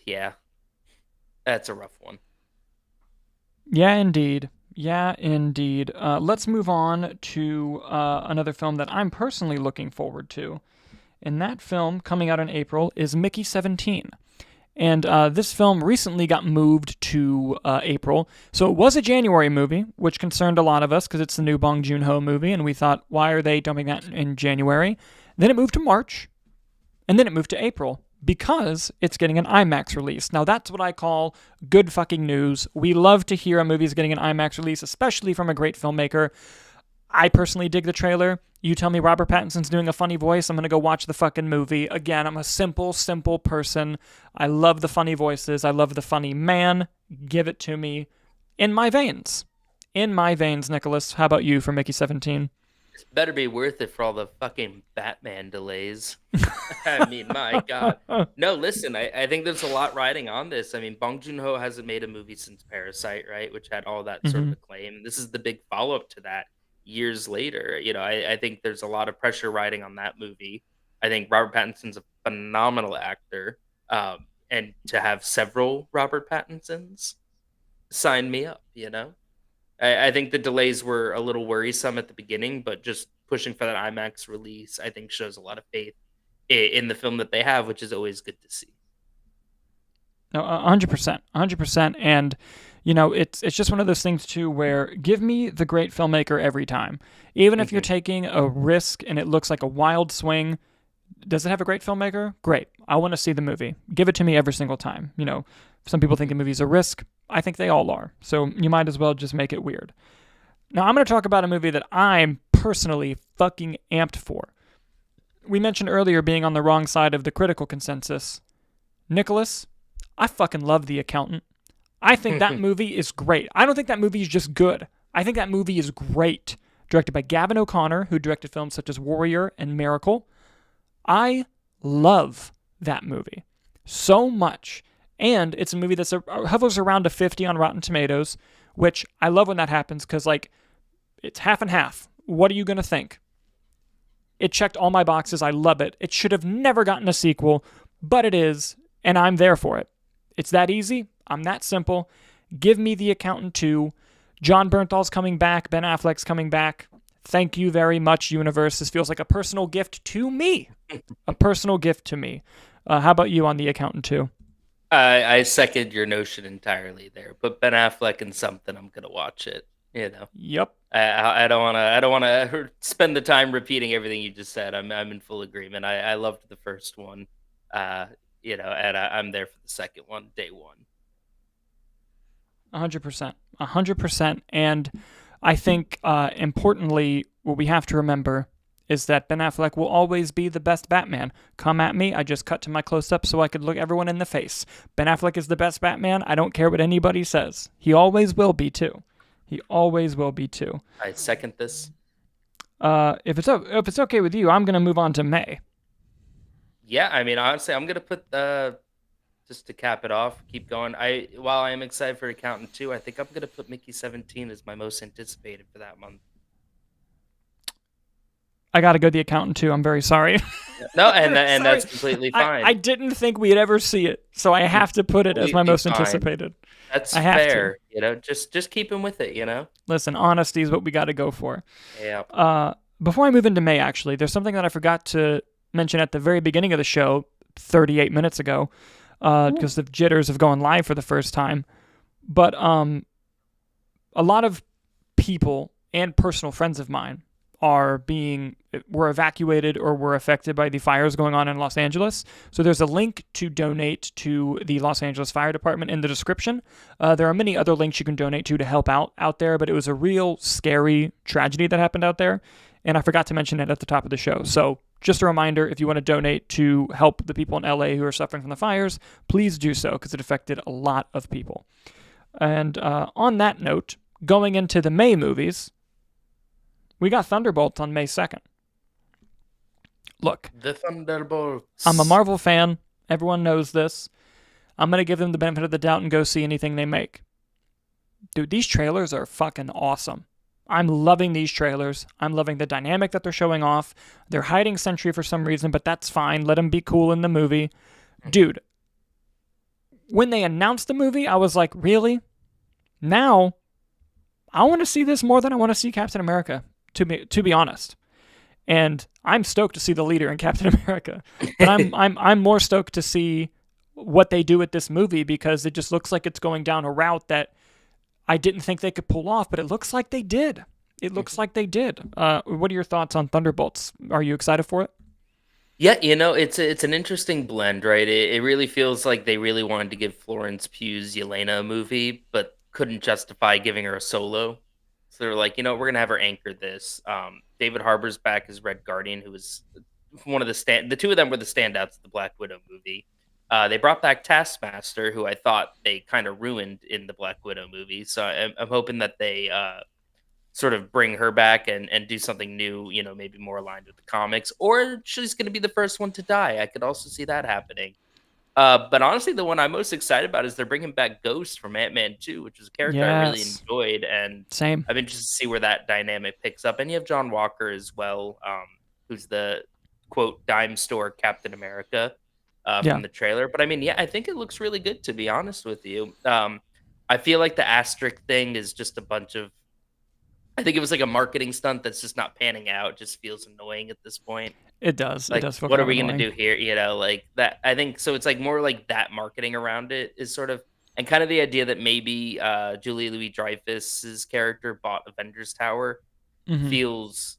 yeah, that's a rough one. Yeah, indeed. Yeah, indeed. Let's move on to another film that I'm personally looking forward to. And that film, coming out in April, is Mickey 17. And this film recently got moved to April. So it was a January movie, which concerned a lot of us because it's the new Bong Joon-ho movie, and we thought, why are they dumping that in January? Then it moved to March, and then it moved to April because it's getting an IMAX release. Now that's what I call good fucking news. We love to hear a movie's getting an IMAX release, especially from a great filmmaker. I personally dig the trailer. You tell me Robert Pattinson's doing a funny voice, I'm going to go watch the fucking movie. Again, I'm a simple person. I love the funny voices. I love the funny man. Give it to me in my veins. In my veins, Nicholas. How about you for Mickey 17? It better be worth it for all the fucking Batman delays. I mean, my God. No, listen, I think there's a lot riding on this. I mean, Bong Joon-ho hasn't made a movie since Parasite, right? Which had all that sort of acclaim. This is the big follow-up to that years later. I think there's a lot of pressure riding on that movie. I think Robert Pattinson's a phenomenal actor. And to have several Robert Pattinsons, sign me up. I think the delays were a little worrisome at the beginning, but just pushing for that IMAX release, I think, shows a lot of faith in the film that they have, which is always good to see. No, 100%, 100%. And it's just one of those things too, where give me the great filmmaker every time, even if you're taking a risk and it looks like a wild swing. Does it have a great filmmaker? Great. I want to see the movie. Give it to me every single time. Some people think a movie's a risk. I think they all are. So you might as well just make it weird. Now I'm going to talk about a movie that I'm personally fucking amped for. We mentioned earlier being on the wrong side of the critical consensus. Nicholas, I fucking love The Accountant. I think that movie is great. I don't think that movie is just good. I think that movie is great. Directed by Gavin O'Connor, who directed films such as Warrior and Miracle. I love that movie so much. And it's a movie that hovers around a 50 on Rotten Tomatoes, which I love when that happens because, it's half and half. What are you going to think? It checked all my boxes. I love it. It should have never gotten a sequel, but it is, and I'm there for it. It's that easy. I'm that simple. Give me The Accountant 2. John Bernthal's coming back. Ben Affleck's coming back. Thank you very much, universe. This feels like a personal gift to me. A personal gift to me. How about you on The Accountant 2? I second your notion entirely there. Put Ben Affleck in something, I'm gonna watch it. Yep. I don't wanna spend the time repeating everything you just said. I'm in full agreement. I loved the first one, and I'm there for the second one, day one. 100%. 100%. And I think, importantly, what we have to remember is that Ben Affleck will always be the best Batman. Come at me. I just cut to my close-up so I could look everyone in the face. Ben Affleck is the best Batman. I don't care what anybody says. He always will be, too. He always will be, too. I second this. If it's okay with you, I'm going to move on to May. Yeah, I mean, honestly, I'm going to put just to cap it off, keep going. While I am excited for Accountant 2, I think I'm going to put Mickey 17 as my most anticipated for that month. I got to go The Accountant 2. I'm very sorry. No, and that's completely fine. I didn't think we'd ever see it, so I have to put it as my most anticipated. That's fair. Just keep him with it, Listen, honesty is what we got to go for. Yeah. Before I move into May, actually, there's something that I forgot to mention at the very beginning of the show, 38 minutes ago, because the jitters of going live for the first time. But a lot of people and personal friends of mine were evacuated or were affected by the fires going on in Los Angeles. So there's a link to donate to the Los Angeles Fire Department in the description. There are many other links you can donate to help out there, but it was a real scary tragedy that happened out there, and I forgot to mention it at the top of the show. So just a reminder, if you want to donate to help the people in LA who are suffering from the fires, please do so, because it affected a lot of people. And on that note, going into the May movies, we got Thunderbolts on May 2nd. Look. The Thunderbolts. I'm a Marvel fan. Everyone knows this. I'm going to give them the benefit of the doubt and go see anything they make. Dude, these trailers are fucking awesome. I'm loving these trailers. I'm loving the dynamic that they're showing off. They're hiding Sentry for some reason, but that's fine. Let him be cool in the movie. Dude, when they announced the movie, I was like, really? Now, I want to see this more than I want to see Captain America. To be honest, and I'm stoked to see the leader in Captain America, but I'm more stoked to see what they do with this movie, because it just looks like it's going down a route that I didn't think they could pull off, but it looks like they did. It looks like they did. What are your thoughts on Thunderbolts? Are you excited for it? Yeah, it's an interesting blend, right? It really feels like they really wanted to give Florence Pugh's Yelena a movie, but couldn't justify giving her a solo. So they're like, we're gonna have her anchor this. David Harbour's back as Red Guardian, who was one of the two of them were the standouts of the Black Widow movie. They brought back Taskmaster, who I thought they kind of ruined in the Black Widow movie. So I'm hoping that they sort of bring her back and do something new, maybe more aligned with the comics, or she's going to be the first one to die. I could also see that happening. But honestly, the one I'm most excited about is they're bringing back Ghost from Ant-Man 2, which was a character I really Yes. enjoyed, and Same. I'm interested to see where that dynamic picks up. And you have John Walker as well, who's the quote dime store Captain America Yeah. from the trailer. But I mean, yeah, I think it looks really good, to be honest with you. I feel like the asterisk thing is just a bunch of I think it was like a marketing stunt that's just not panning out, just feels annoying at this point. It does. It Like, does feel what kind are of we gonna annoying. do here? Like that I think so it's like more like that marketing around it is sort of and kind of the idea that maybe Julie Louis Dreyfus's character bought Avengers Tower Hmm. feels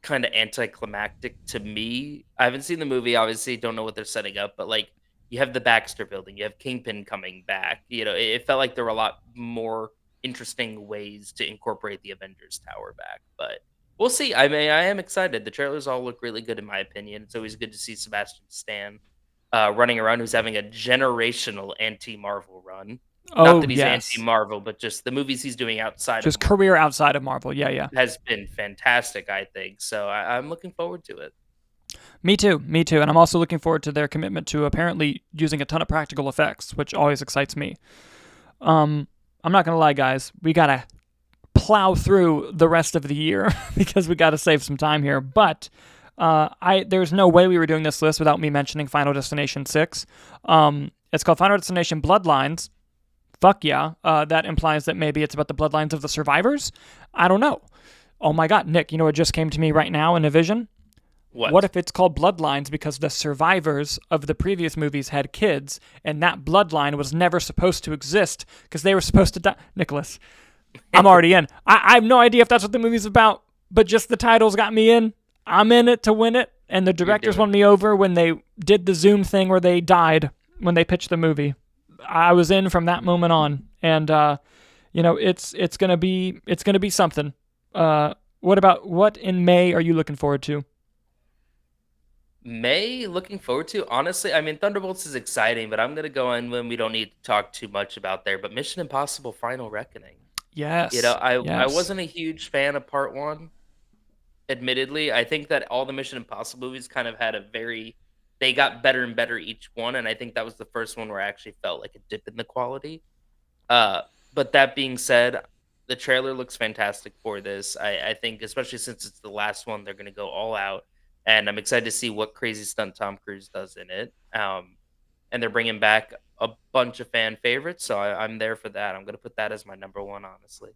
kind of anticlimactic to me. I haven't seen the movie, obviously, don't know what they're setting up, but like you have the Baxter building, you have Kingpin coming back. It felt like there were a lot more interesting ways to incorporate the Avengers Tower back, but we'll see. I mean, I am excited. The trailers all look really good in my opinion. It's always good to see Sebastian Stan running around who's having a generational anti-Marvel run. Not Oh, that he's yes. anti-Marvel, but just the movies he's doing outside of Just Marvel career outside of Marvel. Yeah, yeah. has been fantastic, I think. So I'm looking forward to it. Me too. Me too. And I'm also looking forward to their commitment to apparently using a ton of practical effects, which always excites me. Um, I'm not gonna lie, guys. We gotta plow through the rest of the year because we gotta save some time here. But there's no way we were doing this list without me mentioning Final Destination 6. It's called Final Destination Bloodlines. Fuck yeah. That implies that maybe it's about the bloodlines of the survivors. I don't know. Oh my god, Nick, you know what just came to me right now in a vision? What What? if it's called Bloodlines because the survivors of the previous movies had kids and that bloodline was never supposed to exist because they were supposed to die? Nicholas, I'm already in. I have no idea if that's what the movie's about, but just the titles got me in. I'm in it to win it, and the You're directors doing won me over when they did the Zoom thing where they died when they pitched the movie. I was in from that moment on, and it's gonna be something. What in May are you looking forward to? May, looking forward to. Honestly, I mean, Thunderbolts is exciting, but I'm gonna go in when we don't need to talk too much about there. But Mission Impossible: Final Reckoning. Yes, I yes. wasn't a huge fan of Part One. Admittedly, I think that all the Mission Impossible movies kind of had a very they got better and better each one, and I think that was the first one where I actually felt like a dip in the quality. Uh, but that being said, the trailer looks fantastic for this. I think, especially since it's the last one, they're going to go all out, and I'm excited to see what crazy stunt Tom Cruise does in it. And they're bringing back a bunch of fan favorites, so I'm there for that. I'm going to put that as my number one, honestly.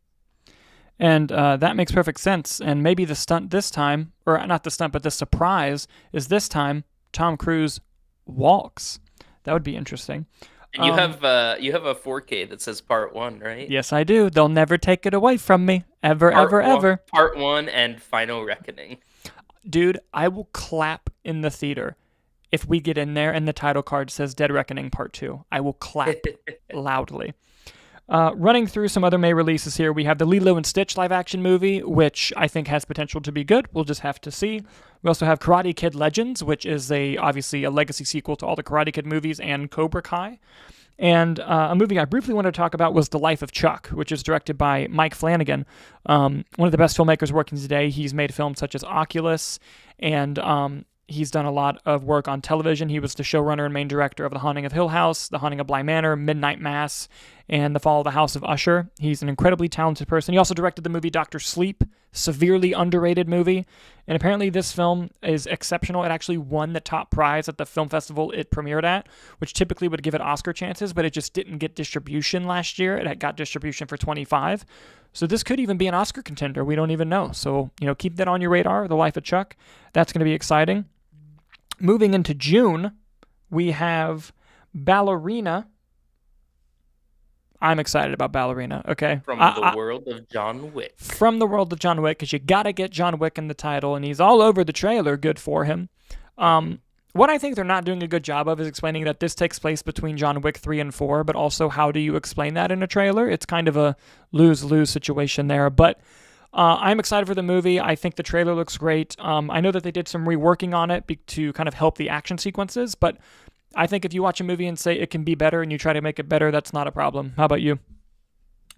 And that makes perfect sense. And maybe the stunt this time, or not the stunt, but the surprise is this time Tom Cruise walks. That would be interesting. And Um, you have a 4K that says Part One, right? yes, I do. They'll never take it away from me. Ever, ever, ever. Part One, and Final Reckoning. Dude, I will clap in the theater if we get in there and the title card says Dead Reckoning Part 2. I will clap loudly. Running through some other May releases here, we have the Lilo and Stitch live action movie, which I think has potential to be good. We'll just have to see. We also have Karate Kid Legends, which is obviously a legacy sequel to all the Karate Kid movies and Cobra Kai. And a movie I briefly wanted to talk about was The Life of Chuck, which is directed by Mike Flanagan, one of the best filmmakers working today. He's made films such as Oculus, and he's done a lot of work on television. He was the showrunner and main director of The Haunting of Hill House, The Haunting of Bly Manor, Midnight Mass, and The Fall of the House of Usher. He's an incredibly talented person. He also directed the movie Doctor Sleep, severely underrated movie. And apparently this film is exceptional. It actually won the top prize at the film festival it premiered at, which typically would give it Oscar chances, but it just didn't get distribution last year. It got distribution for 25. So this could even be an Oscar contender. We don't even know. So, keep that on your radar, The Life of Chuck. That's going to be exciting. Moving into June, we have Ballerina. I'm excited about Ballerina. Okay, From the world of John Wick. from the world of John Wick, because you gotta get John Wick in the title, and he's all over the trailer. Good for him. Hmm. What I think they're not doing a good job of is explaining that this takes place between John Wick 3 and 4, but also how do you explain that in a trailer? It's kind of a lose lose situation there. But I'm excited for the movie. I think the trailer looks great. I know that they did some reworking on it to kind of help the action sequences, but I think if you watch a movie and say it can be better and you try to make it better, that's not a problem. How about you?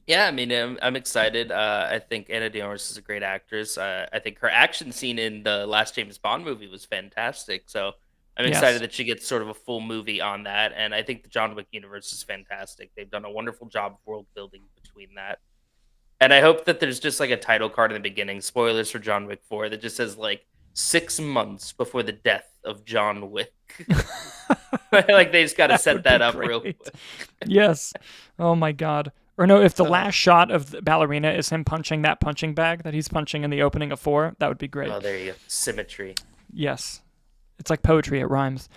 Yeah, I mean, I'm excited. I think Anna de Armas is a great actress. I think her action scene in the last James Bond movie was fantastic. So I'm excited Yes. that she gets sort of a full movie on that. And I think the John Wick universe is fantastic. They've done a wonderful job of world building between that. And I hope that there's just like a title card in the beginning, spoilers for John Wick 4, that just says like 6 months before the death of John Wick. Like they just got to That set would be that up real great. quick. Yes. Oh my God. Or no, if the Uh, last shot of the ballerina is him punching that punching bag that he's punching in the opening of 4, that would be great. oh, there you go. Symmetry. Yes. It's like poetry, it rhymes.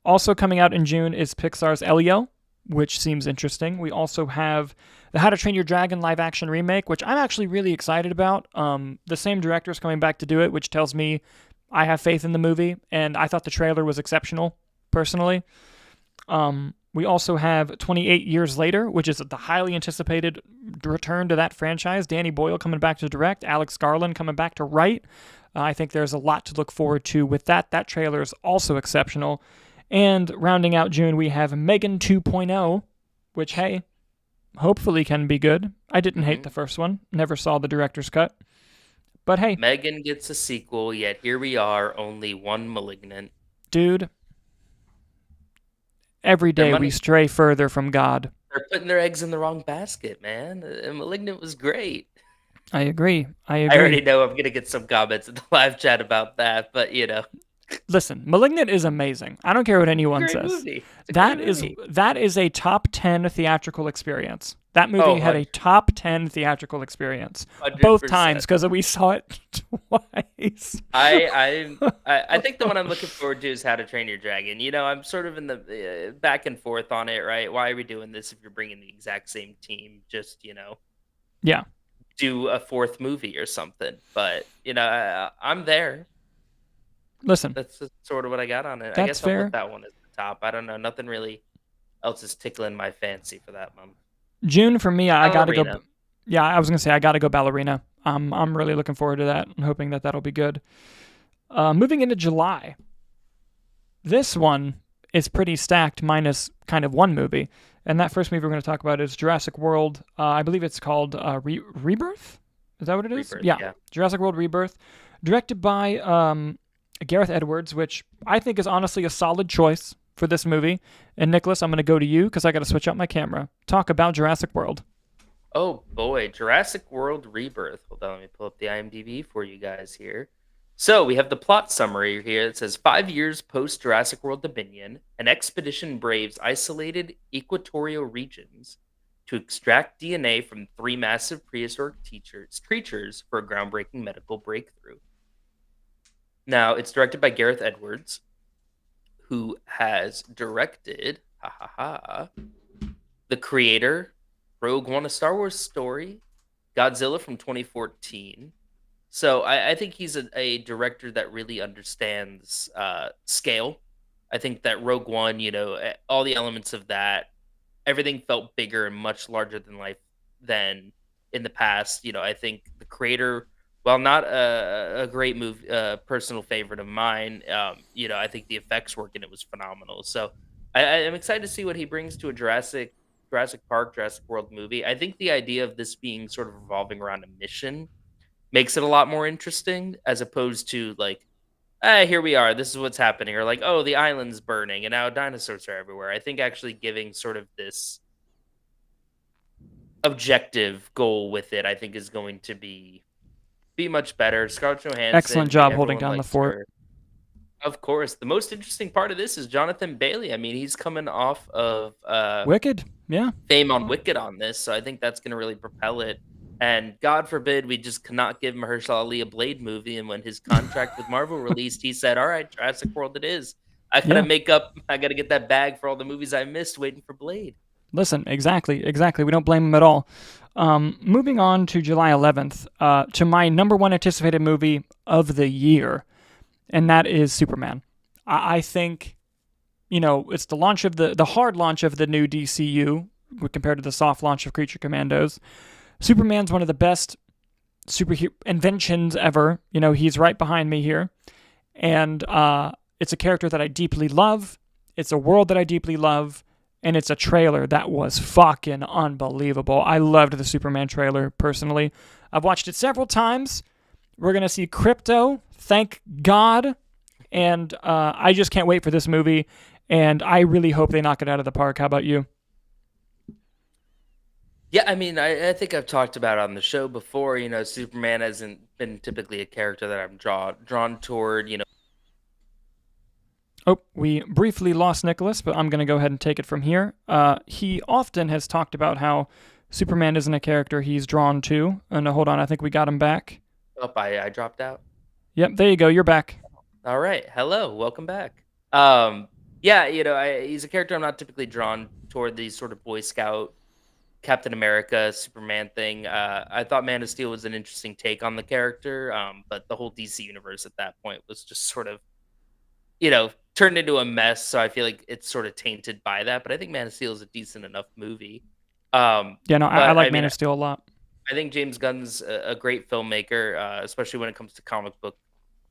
Also coming out in June is Pixar's Elio, which seems interesting. We also have the How to Train Your Dragon live action remake, which I'm actually really excited about. The same director is coming back to do it, which tells me I have faith in the movie, and I thought the trailer was exceptional, personally. We also have 28 Years Later, which is the highly anticipated return to that franchise. Danny Boyle coming back to direct, Alex Garland coming back to write. I think there's a lot to look forward to with that. That trailer is also exceptional. And rounding out June, we have Megan 2.0, which, hey, hopefully can be good. I didn't hate Hmm. the first one, never saw the director's cut. But hey, Megan gets a sequel, yet here we are, only one Malignant. dude, every Their day we money, stray further from God. they're putting their eggs in the wrong basket, man. Malignant was great. I agree. I I already agree. know I'm gonna get some comments in the live chat about that, but Listen, Malignant is amazing. I don't care what it's a anyone great says. movie. It's a great That is movie. that is a top 10 theatrical experience. That movie Oh, had a top 10 theatrical experience both times 100%. because we saw it twice. I think the one I'm looking forward to is How to Train Your Dragon. I'm sort of in the back and forth on it, right? Why are we doing this if you're bringing the exact same team? Just Yeah. do a fourth movie or something. But I'm there. Listen, That's just sort of what I got on it. I that's guess I'll put fair. that one as the top. I don't know. Nothing really else is tickling my fancy for that month. June for me, I got to go. Ballerina. Yeah, I was going to say I got to go Ballerina. I'm really looking forward to that and hoping that that'll be good. Moving into July. This one is pretty stacked, minus kind of one movie. And that first movie we're going to talk about is Jurassic World. I believe it's called Rebirth. Is that what it is? Rebirth. Yeah, Yeah. Jurassic World Rebirth, directed by Gareth Edwards, which I think is honestly a solid choice for this movie. And Nicholas, I'm going to go to you because I got to switch out my camera. Talk about Jurassic World. Oh boy, Jurassic World Rebirth. Hold on, let me pull up the IMDb for you guys here. So we have the plot summary here. It says 5 years post Jurassic World Dominion, an expedition braves isolated equatorial regions to extract DNA from three massive prehistoric creatures for a groundbreaking medical breakthrough. Now, it's directed by Gareth Edwards, who has directed, ha ha ha, The Creator, Rogue One, a Star Wars story, Godzilla from 2014. So I think he's a director that really understands scale. I think that Rogue One, all the elements of that, everything felt bigger and much larger than life than in the past. I think The Creator, while not a great movie, personal favorite of mine, I think the effects work in it was phenomenal. So I am excited to see what he brings to a Jurassic Park, Jurassic World movie. I think the idea of this being sort of revolving around a mission makes it a lot more interesting as opposed to like, here we are, this is what's happening, or like, oh, the island's burning and now dinosaurs are everywhere. I think actually giving sort of this objective goal with it, I think is going to be much better. Scarlett Excellent Johansson, job holding everyone down the likes fort. her. Of course, the most interesting part of this is Jonathan Bailey. I mean, he's coming off of Wicked. Yeah. fame on Wicked on this, so I think that's going to really propel it. And God forbid we just cannot give Mahershala Ali a Blade movie. And when his contract with Marvel released, he said, "All right, Jurassic World, it is." I gotta Yeah. make up. I gotta get that bag for all the movies I missed waiting for Blade. Listen, exactly. We don't blame him at all. Moving on to July 11th, to my number one anticipated movie of the year, and that is Superman. I think, it's the launch of the hard launch of the new DCU compared to the soft launch of Creature Commandos. Superman's one of the best superhero inventions ever. He's right behind me here, and it's a character that I deeply love. It's a world that I deeply love, and it's a trailer that was fucking unbelievable. I loved the Superman trailer personally. I've watched it several times. We're gonna see Crypto, thank God, and I just can't wait for this movie. And I really hope they knock it out of the park. How about you? Yeah, I mean, I think I've talked about on the show before. Superman hasn't been typically a character that I'm drawn toward. Oh, we briefly lost Nicholas, but I'm going to go ahead and take it from here. He often has talked about how Superman isn't a character he's drawn to. No, hold on, I think we got him back. Oh, I dropped out. Yep, there you go. You're back. All right, hello, welcome back. Yeah, he's a character I'm not typically drawn toward these sort of Boy Scout, Captain America, Superman thing. I thought Man of Steel was an interesting take on the character, but the whole DC universe at that point was just sort of turned into a mess. So I feel like it's sort of tainted by that. But I think Man of Steel is a decent enough movie. Yeah, no, I But like I mean, Man of Steel a lot. I think James Gunn's a great filmmaker, especially when it comes to comic book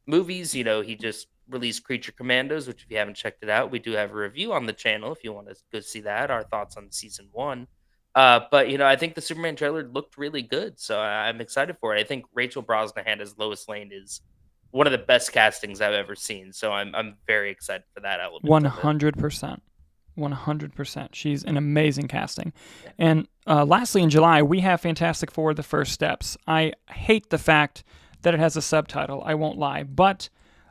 movies. He just released Creature Commandos, which if you haven't checked it out, we do have a review on the channel if you want to go see that. Our thoughts on season one. But I think the Superman trailer looked really good, so I'm excited for it. I think Rachel Brosnahan as Lois Lane is one of the best castings I've ever seen. So I'm very excited for that element of it. 100%. 100%. She's an amazing casting. Yeah. And lastly, in July, we have Fantastic Four: The First Steps. I hate the fact that it has a subtitle, I won't lie. But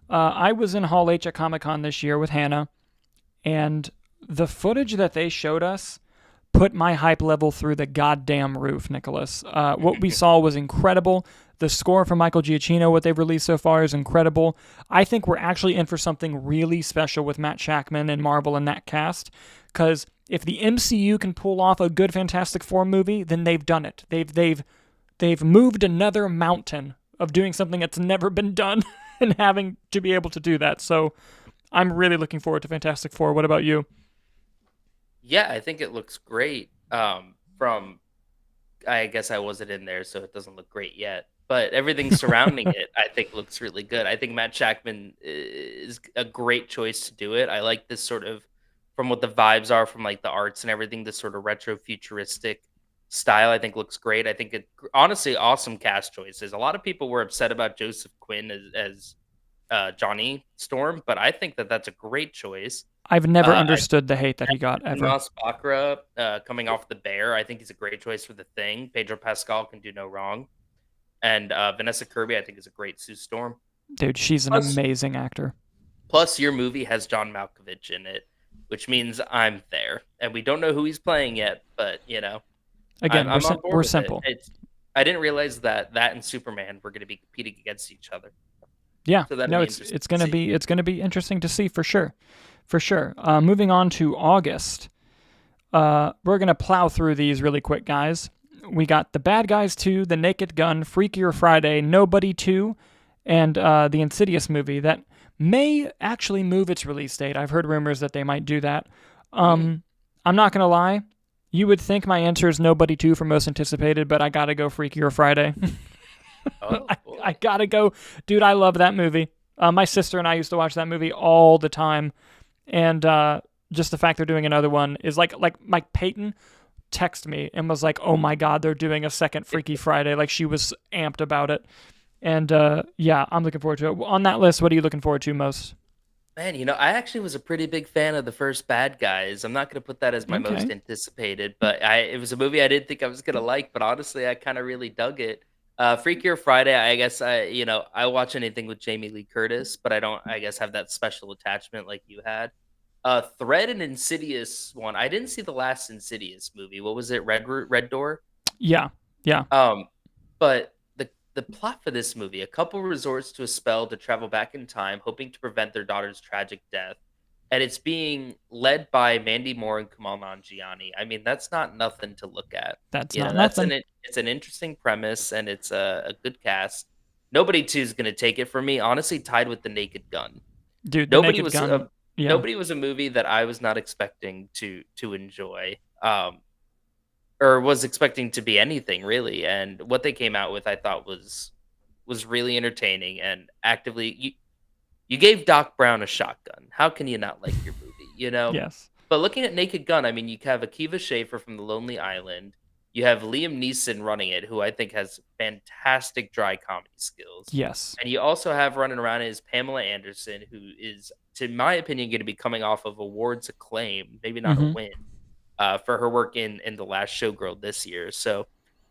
I was in Hall H at Comic Con this year with Hannah, and the footage that they showed us put my hype level through the goddamn roof, Nicholas. What we saw was incredible. The score from Michael Giacchino, what they've released so far, is incredible. I think we're actually in for something really special with Matt Shakman and Marvel and that cast, because if the MCU can pull off a good Fantastic Four movie, then they've done it. They've moved another mountain of doing something that's never been done and having to be able to do that. So I'm really looking forward to Fantastic Four. What about you? Yeah, I think it looks great. From I guess I wasn't in there, so it doesn't look great yet. But everything surrounding it, I think, looks really good. I think Matt Shakman is a great choice to do it. I like this sort of, from what the vibes are from like the arts and everything, this sort of retro futuristic style. I think looks great. I think it honestly awesome cast choices. A lot of people were upset about Joseph Quinn as Johnny Storm, but I think that that's a great choice. I've never I understood the hate that he got ever. Nas Bakra, coming off the Bear, I think he's a great choice for the Thing. Pedro Pascal can do no wrong, and Vanessa Kirby, I think, is a great Sue Storm. Dude, she's an Plus, amazing actor. plus, your movie has John Malkovich in it, which means I'm there, and we don't know who he's playing yet, but Again, I'm on board we're with it. simple. I didn't realize that and Superman were going to be competing against each other. Yeah, So that'd no, be it's interesting it's to gonna see. be it's gonna be interesting to see for sure, for sure. Moving on to August, we're gonna plow through these really quick, guys. We got The Bad Guys 2, The Naked Gun, Freakier Friday, Nobody 2, and the Insidious movie that may actually move its release date. I've heard rumors that they might do that. I'm not gonna lie. You would think my answer is Nobody 2 for most anticipated, but I gotta go Freakier Friday. Oh I, boy. I gotta go, dude. I love that movie. My sister and I used to watch that movie all the time, and just the fact they're doing another one is like Mike Payton texted me and was like, "Oh my God, they're doing a second Freaky Friday." Like she was amped about it, and yeah, I'm looking forward to it. On that list, what are you looking forward to most? Man, I actually was a pretty big fan of the first Bad Guys. I'm not going to put that as my Okay, most anticipated, but it was a movie I didn't think I was going to like, but honestly, I kind of really dug it. Freakier Friday, I guess I watch anything with Jamie Lee Curtis, but I don't, I guess, have that special attachment like you had. Thread and Insidious one. I didn't see the last Insidious movie. What was it? Red Door? yeah, yeah, Um, but the plot for this movie: a couple resorts to a spell to travel back in time, hoping to prevent their daughter's tragic death. and it's being led by Mandy Moore and Kumail Nanjiani. I mean, that's not nothing to look at. That's You not know, nothing. it's an interesting premise, and it's a good cast. Nobody two is gonna take it from me. Honestly, tied with The Naked Gun. Dude, The Nobody Naked was Gun. a Yeah. Nobody was a movie that I was not expecting to enjoy. Or was expecting to be anything really, and what they came out with I thought was really entertaining and actively you gave Doc Brown a shotgun. How can you not like your movie, you know? Yes. But looking at Naked Gun, I mean, you have Akiva Schaffer from The Lonely Island. You have Liam Neeson running it, who I think has fantastic dry comedy skills. Yes. And you also have running around is Pamela Anderson, who is, to my opinion, going to be coming off of awards acclaim, maybe not a Mm-hmm. win, for her work in The Last Showgirl this year. So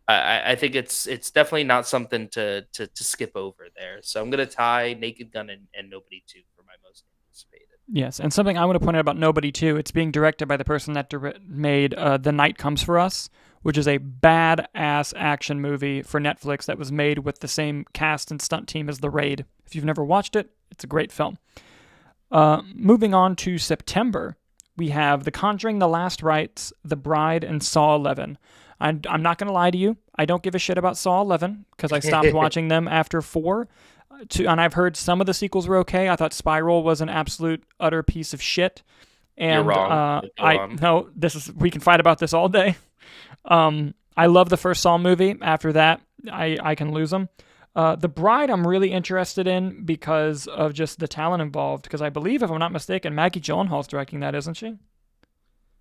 I think it's definitely not something to skip over there. So I'm gonna tie Naked Gun and Nobody Two for my most anticipated. Yes, and something I want to point out about Nobody too. It's being directed by the person that made The Night Comes for Us, which is a badass action movie for Netflix that was made with the same cast and stunt team as The Raid. If you've never watched it, it's a great film. Moving on to September, we have The Conjuring, The Last Rites, The Bride, and Saw 11. I'm not going to lie to you. I don't give a shit about Saw 11 because I stopped watching them after 4. And I've heard some of the sequels were okay. I thought Spiral was an absolute utter piece of shit. You're And wrong. But go I on. no, this is we can fight about this all day. I love the first Saw movie. After that, I can lose them. The Bride, I'm really interested in because of just the talent involved. Because I believe, if I'm not mistaken, Maggie Gyllenhaal's directing that, isn't she?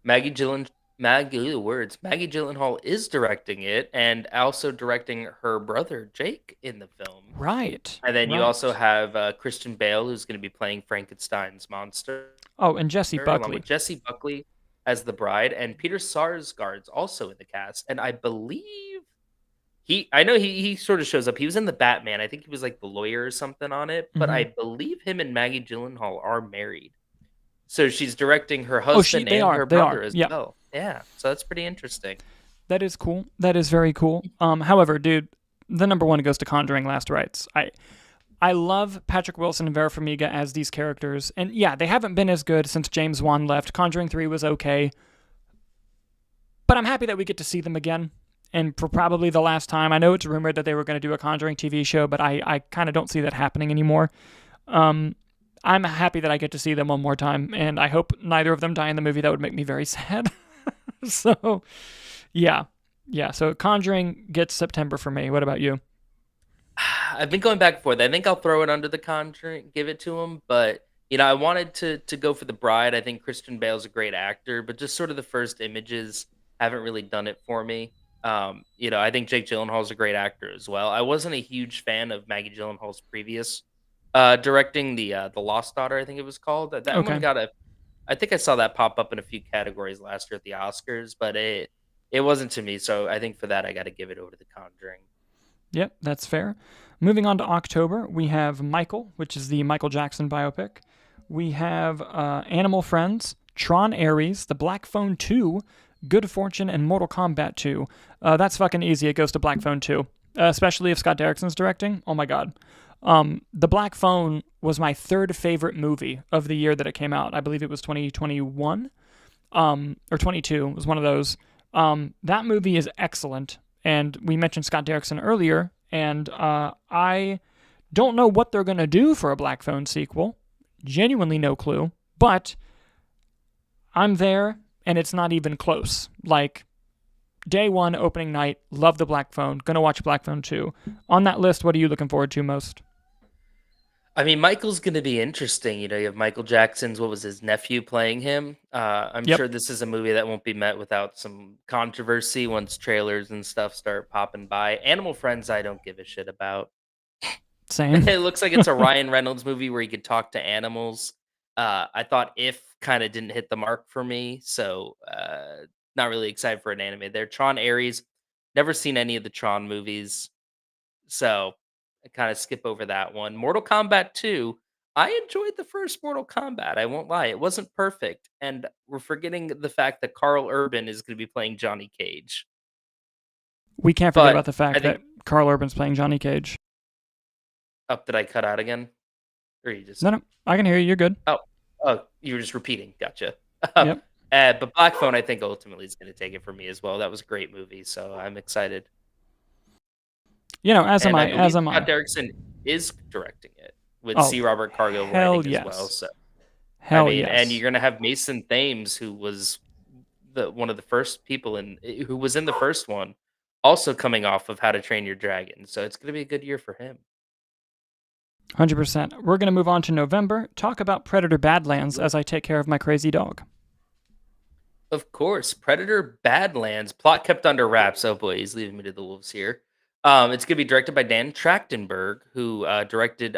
Maggie Gyllen Maggie words. Maggie Gyllenhaal is directing it and also directing her brother Jake in the film. Right, And then you also right. have Christian Bale, who's going to be playing Frankenstein's monster, Oh, and Jesse along with Buckley. Jesse Buckley as the bride, and Peter Sarsgaard's also in the cast. And I believe I know he sort of shows up. He was in the Batman. I think he was like the lawyer or something on it. But Hmm. I believe him and Maggie Gyllenhaal are married. So she's directing her Oh, husband they and are, her they brother are. as Yeah, well. Yeah, so that's pretty interesting. that is cool. That is very cool. However, dude, the number one goes to Conjuring Last Rites. I love Patrick Wilson and Vera Farmiga as these characters, and yeah, they haven't been as good since James Wan left. Conjuring 3 was okay, but I'm happy that we get to see them again. And for probably the last time, I know it's rumored that they were going to do a Conjuring TV show, but I kind of don't see that happening anymore. Um, I'm happy that I get to see them one more time, and I hope neither of them die in the movie. That would make me very sad. So, yeah. Yeah, so Conjuring gets September for me. What about you? I've been going back and forth. I think I'll throw it under the Conjuring, give it to him, but I wanted to go for the bride. I think Christian Bale's a great actor, but just sort of the first images haven't really done it for me. I think Jake Gyllenhaal's a great actor as well. I wasn't a huge fan of Maggie Gyllenhaal's previous directing the Lost Daughter, I think it was called. That one Okay. got a I think I saw that pop up in a few categories last year at the Oscars, but it wasn't to me. So I think for that I got to give it over to The Conjuring. Yep, that's fair. Moving on to October, we have Michael, which is the Michael Jackson biopic. We have Animal Friends, Tron Ares, The Black Phone 2, Good Fortune, and Mortal Kombat 2. That's fucking easy. It goes to Black Phone 2, especially if Scott Derrickson's directing. Oh my god. The Black Phone was my third favorite movie of the year that it came out. I believe it was 2021 or 22. It was one of those. That movie is excellent. And we mentioned Scott Derrickson earlier, and I don't know what they're going to do for a Black Phone sequel. Genuinely no clue. But I'm there, and it's not even close. Like, day one, opening night, love the Black Phone. Gonna watch Black Phone 2. On that list, what are you looking forward to most? I mean, Michael's going to be interesting. You have Michael Jackson's, what was his nephew playing him? I'm Yep, sure this is a movie that won't be met without some controversy once trailers and stuff start popping by. Animal Friends, I don't give a shit about. same. It looks like it's a Ryan Reynolds movie where he could talk to animals. I thought If kind of didn't hit the mark for me, so not really excited for an anime there. Tron Ares, never seen any of the Tron movies, so I kind of skip over that one. Mortal Kombat 2, I enjoyed the first Mortal Kombat. I won't lie, it wasn't perfect, and we're forgetting the fact that Carl Urban is going to be playing Johnny Cage. We can't forget But about the I fact that think, Carl Urban's playing Johnny Cage. up did I cut out again, or you No, just no, I can hear you. You're good. oh. Oh, you were just repeating. Gotcha. Yep. But Black Phone, I think ultimately is going to take it for me as well. That was a great movie, so I'm excited. As am And I I. As believe am Scott I. Derrickson is directing it with Oh, C. Robert Cargill hell writing as well. yes. So I Hell mean, and yes. you're going to have Mason Thames, who was the one of the first people who was in the first one, also coming off of How to Train Your Dragon. So it's going to be a good year for him. 100%. We're going to move on to November. Talk about Predator Badlands Do it. as I take care of my crazy dog. Of course, Predator Badlands plot kept under wraps. Oh boy, he's leaving me to the wolves here. It's gonna be directed by Dan Trachtenberg, who directed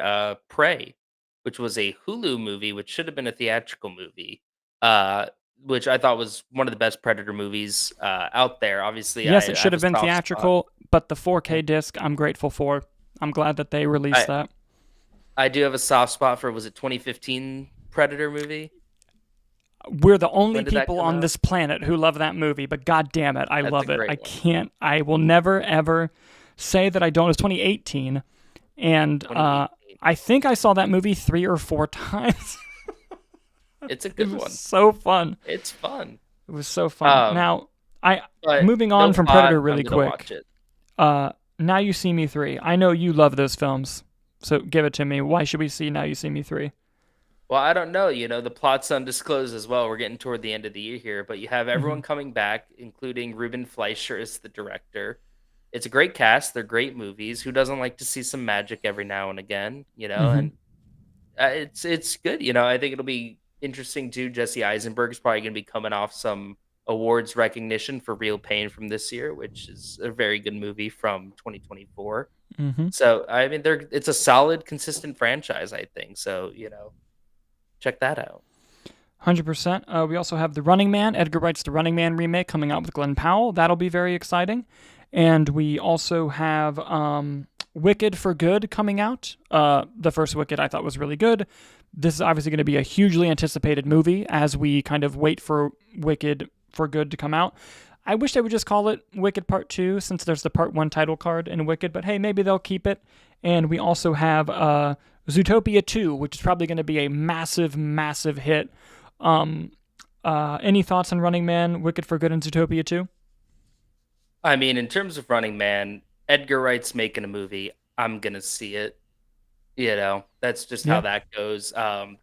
Prey, which was a Hulu movie, which should have been a theatrical movie. Uh, which I thought was one of the best Predator movies out there. Obviously, Yes, it I should have have a been soft spot. theatrical, but the Yeah. 4K disc I'm grateful for. I'm glad that they released I that. I do have a soft spot for, was it 2015 Predator movie? We're the only When did that people come on out? this planet who love that movie, but god damn it, I That's a love it. I great one. can't, I will never ever say that I don't. It was 2018, and 2018. I think I saw that movie 3 or 4 times. It's a It good was one. so fun. It's fun. It was so fun. Um, Now, I but moving on no from plot, Predator I'm really gonna watch quick. it. Now You See Me 3. I know you love those films, so give it to me. Why should we see Now You See Me 3? Well, I don't know, the plot's undisclosed as well. We're getting toward the end of the year here, but you have Mm-hmm. everyone coming back, including Ruben Fleischer as the director. It's a great cast. They're great movies. Who doesn't like to see some magic every now and again, Mm-hmm. And it's good. I think it'll be interesting too. Jesse Eisenberg's probably going to be coming off some awards recognition for Real Pain from this year, which is a very good movie from 2024. Mm-hmm. So I mean, it's a solid, consistent franchise. I think so. Check that out. 100%. We also have The Running Man, Edgar Wright's The Running Man remake coming out with Glenn Powell. That'll be very exciting. And we also have Wicked for Good coming out. The first Wicked I thought was really good. This is obviously going to be a hugely anticipated movie as we kind of wait for Wicked for Good to come out. I wish they would just call it Wicked Part 2 since there's the Part 1 title card in Wicked, but hey, maybe they'll keep it. And we also have Zootopia 2, which is probably going to be a massive, massive hit. Um, any thoughts on Running Man, Wicked for Good, and Zootopia 2? I mean, in terms of Running Man, Edgar Wright's making a movie. I'm gonna see it. That's just how Yeah. that goes.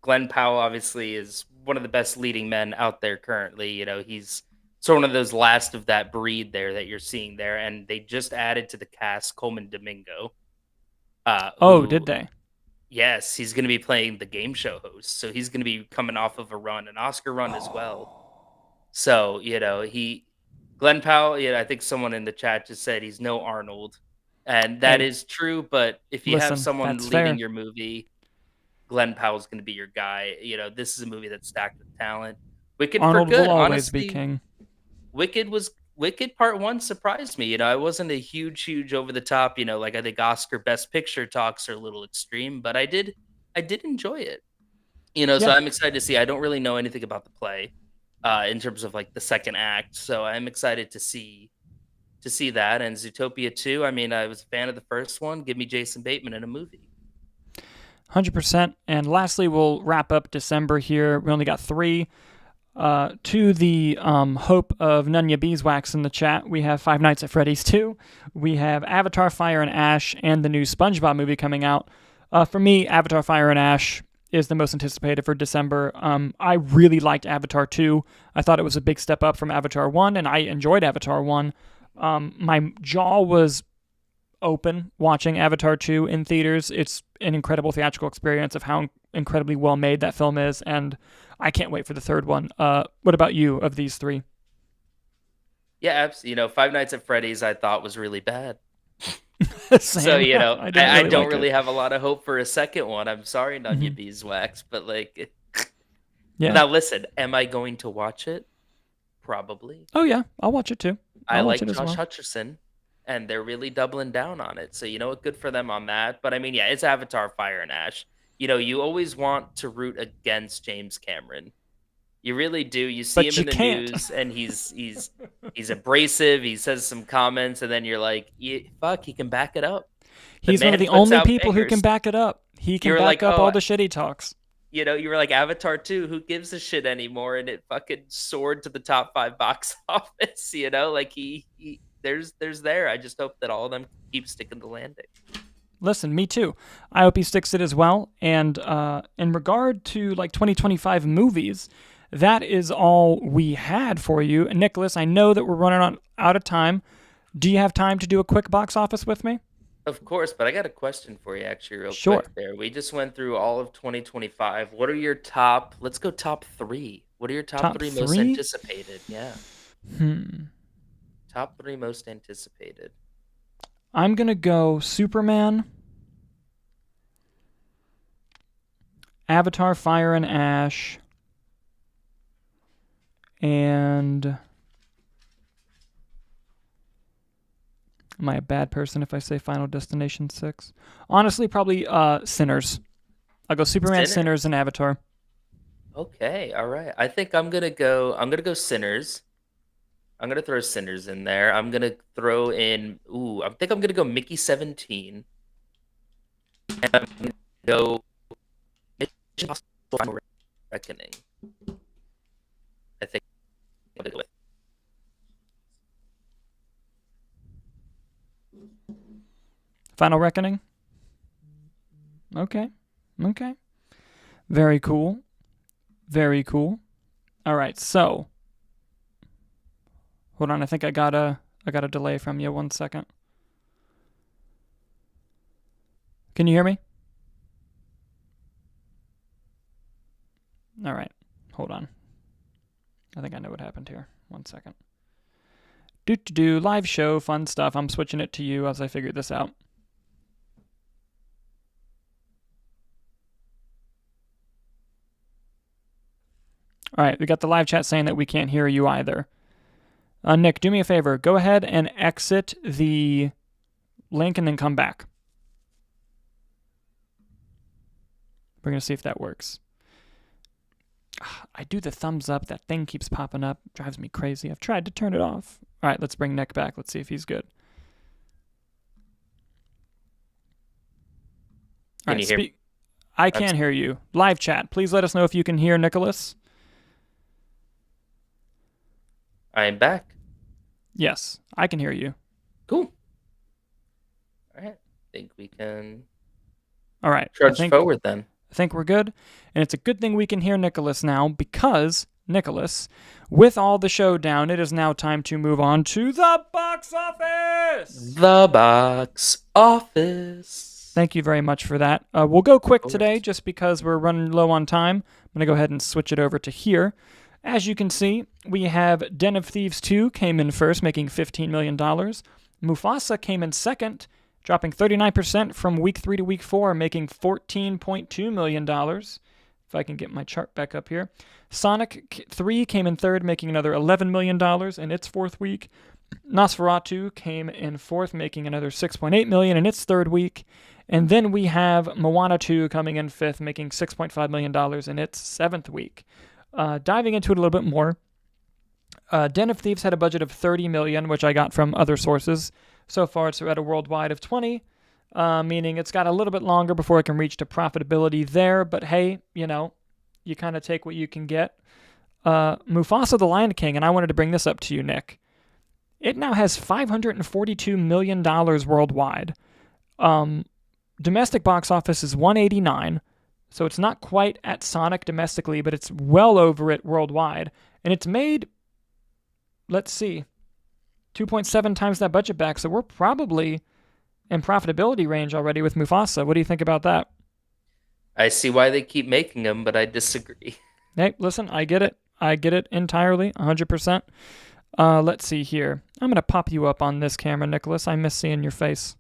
Glenn Powell obviously is one of the best leading men out there currently. He's sort of one of those last of that breed there that you're seeing there, and they just added to the cast Coleman Domingo, Oh, did who, they? yes, he's going to be playing the game show host, so he's going to be coming off of an Oscar run as well. So Glenn Powell, I think someone in the chat just said he's no Arnold, and that Hey, is true. But if you have listen, someone that's leading fair. your movie, Glenn Powell's going to be your guy. This is a movie that's stacked with talent. Wicked for Arnold will Good, always be honestly, king. Wicked Part One surprised me. I wasn't a huge over the top. Like I think Oscar Best Picture talks are a little extreme, but I did enjoy it. So Yeah, I'm excited to see. I don't really know anything about the play, in terms of like the second act. So I'm excited to see that. And Zootopia 2. I mean, I was a fan of the first one. Give me Jason Bateman in a movie. 100%. And lastly, we'll wrap up December here. We only got three. To the hope of Nunya Beeswax in the chat, we have Five Nights at Freddy's 2. We have Avatar Fire and Ash and the new SpongeBob movie coming out. For me, Avatar Fire and Ash is the most anticipated for December. I really liked Avatar 2. I thought it was a big step up from Avatar 1, and I enjoyed Avatar 1. My jaw was open watching Avatar 2 in theaters. It's an incredible theatrical experience of how incredibly well made that film is, and I can't wait for the third one. What about you of these three? Yeah, absolutely. Five Nights at Freddy's I thought was really bad. So, Same. I didn't I really don't like it. really have a lot of hope for a second one. I'm sorry, Hmm. Nunya Beeswax, but like, Yeah. now listen, am I going to watch it? Probably. Oh yeah, I'll watch it too. I I'll watch like it as Josh well. Hutcherson, and they're really doubling down on it. So good for them on that. But I mean, yeah, it's Avatar: Fire and Ash. You always want to root against James Cameron. You really do. You see But him you in the can't. news, and he's abrasive. He says some comments, and then you're like, fuck, he can back it up. The He's one of man the puts only out people who can bangers. back it up. He can You're like, back up oh, all the shit he talks. You were like Avatar 2, who gives a shit anymore? And it fucking soared to the top 5 box office, like there's there. I just hope that all of them keep sticking the landing. Listen, me too. I hope he sticks it as well. And in regard to like 2025 movies, that is all we had for you. And Nicholas, I know that we're running out of time. Do you have time to do a quick box office with me? Of course, but I got a question for you actually real Sure. quick there. We just went through all of 2025. What are your top, let's go top 3. What are your top Top 3 most three? anticipated? Yeah. Hmm. Top 3 most anticipated. I'm going to go Superman, Avatar Fire and Ash, and am I a bad person if I say Final Destination 6? Honestly, probably Sinners. I'll go Superman, Sinner. Sinners, and Avatar. Okay, all right. I think I'm gonna go Sinners. I'm gonna throw Sinners in there. I'm gonna throw in I think I'm gonna go Mickey 17. And I'm gonna go Mission Impossible Final Reckoning. I think I'm gonna go with. Final Reckoning? Okay. Okay. Very cool. Very cool. All right, so hold on, I think I got a delay from you. 1 second. Can you hear me? All right. Hold on. I think I know what happened here. 1 second. Live show, fun stuff. I'm switching it to you as I figure this out. All right, we got the live chat saying that we can't hear you either. Nick, do me a favor. Go ahead and exit the link and then come back. We're going to see if that works. I do the thumbs up. That thing keeps popping up. Drives me crazy. I've tried to turn it off. All right, let's bring Nick back. Let's see if he's good. Can you hear me? I can hear you. Live chat. Please let us know if you can hear Nicholas. I am back. Yes, I can hear you. Cool. All right. Think we can All right. trudge forward then. I think we're good. And it's a good thing we can hear Nicholas now because, Nicholas, with all the show down, it is now time to move on to the box office. The box office. Thank you very much for that. We'll go quick today just because we're running low on time. I'm going to go ahead and switch it over to here. As you can see, we have Den of Thieves 2 came in first, making $15 million. Mufasa came in second, dropping 39% from week 3 to week 4, making $14.2 million. If I can get my chart back up here. Sonic 3 came in third, making another $11 million in its fourth week. Nosferatu came in fourth, making another $6.8 million in its third week. And then we have Moana 2 coming in fifth, making $6.5 million in its seventh week. Diving into it a little bit more, Den of Thieves had a budget of $30 million, which I got from other sources. So far, it's at a worldwide of 20, meaning it's got a little bit longer before it can reach to profitability there. But hey, you kind of take what you can get. Mufasa the Lion King, and I wanted to bring this up to you, Nick. It now has $542 million worldwide. Domestic box office is 189. So it's not quite at Sonic domestically, but it's well over it worldwide. And it's made, let's see, 2.7 times that budget back. So we're probably in profitability range already with Mufasa. What do you think about that? I see why they keep making them, but I disagree. Hey, listen, I get it. I get it entirely, 100%. Let's see here. I'm going to pop you up on this camera, Nicholas. I miss seeing your face.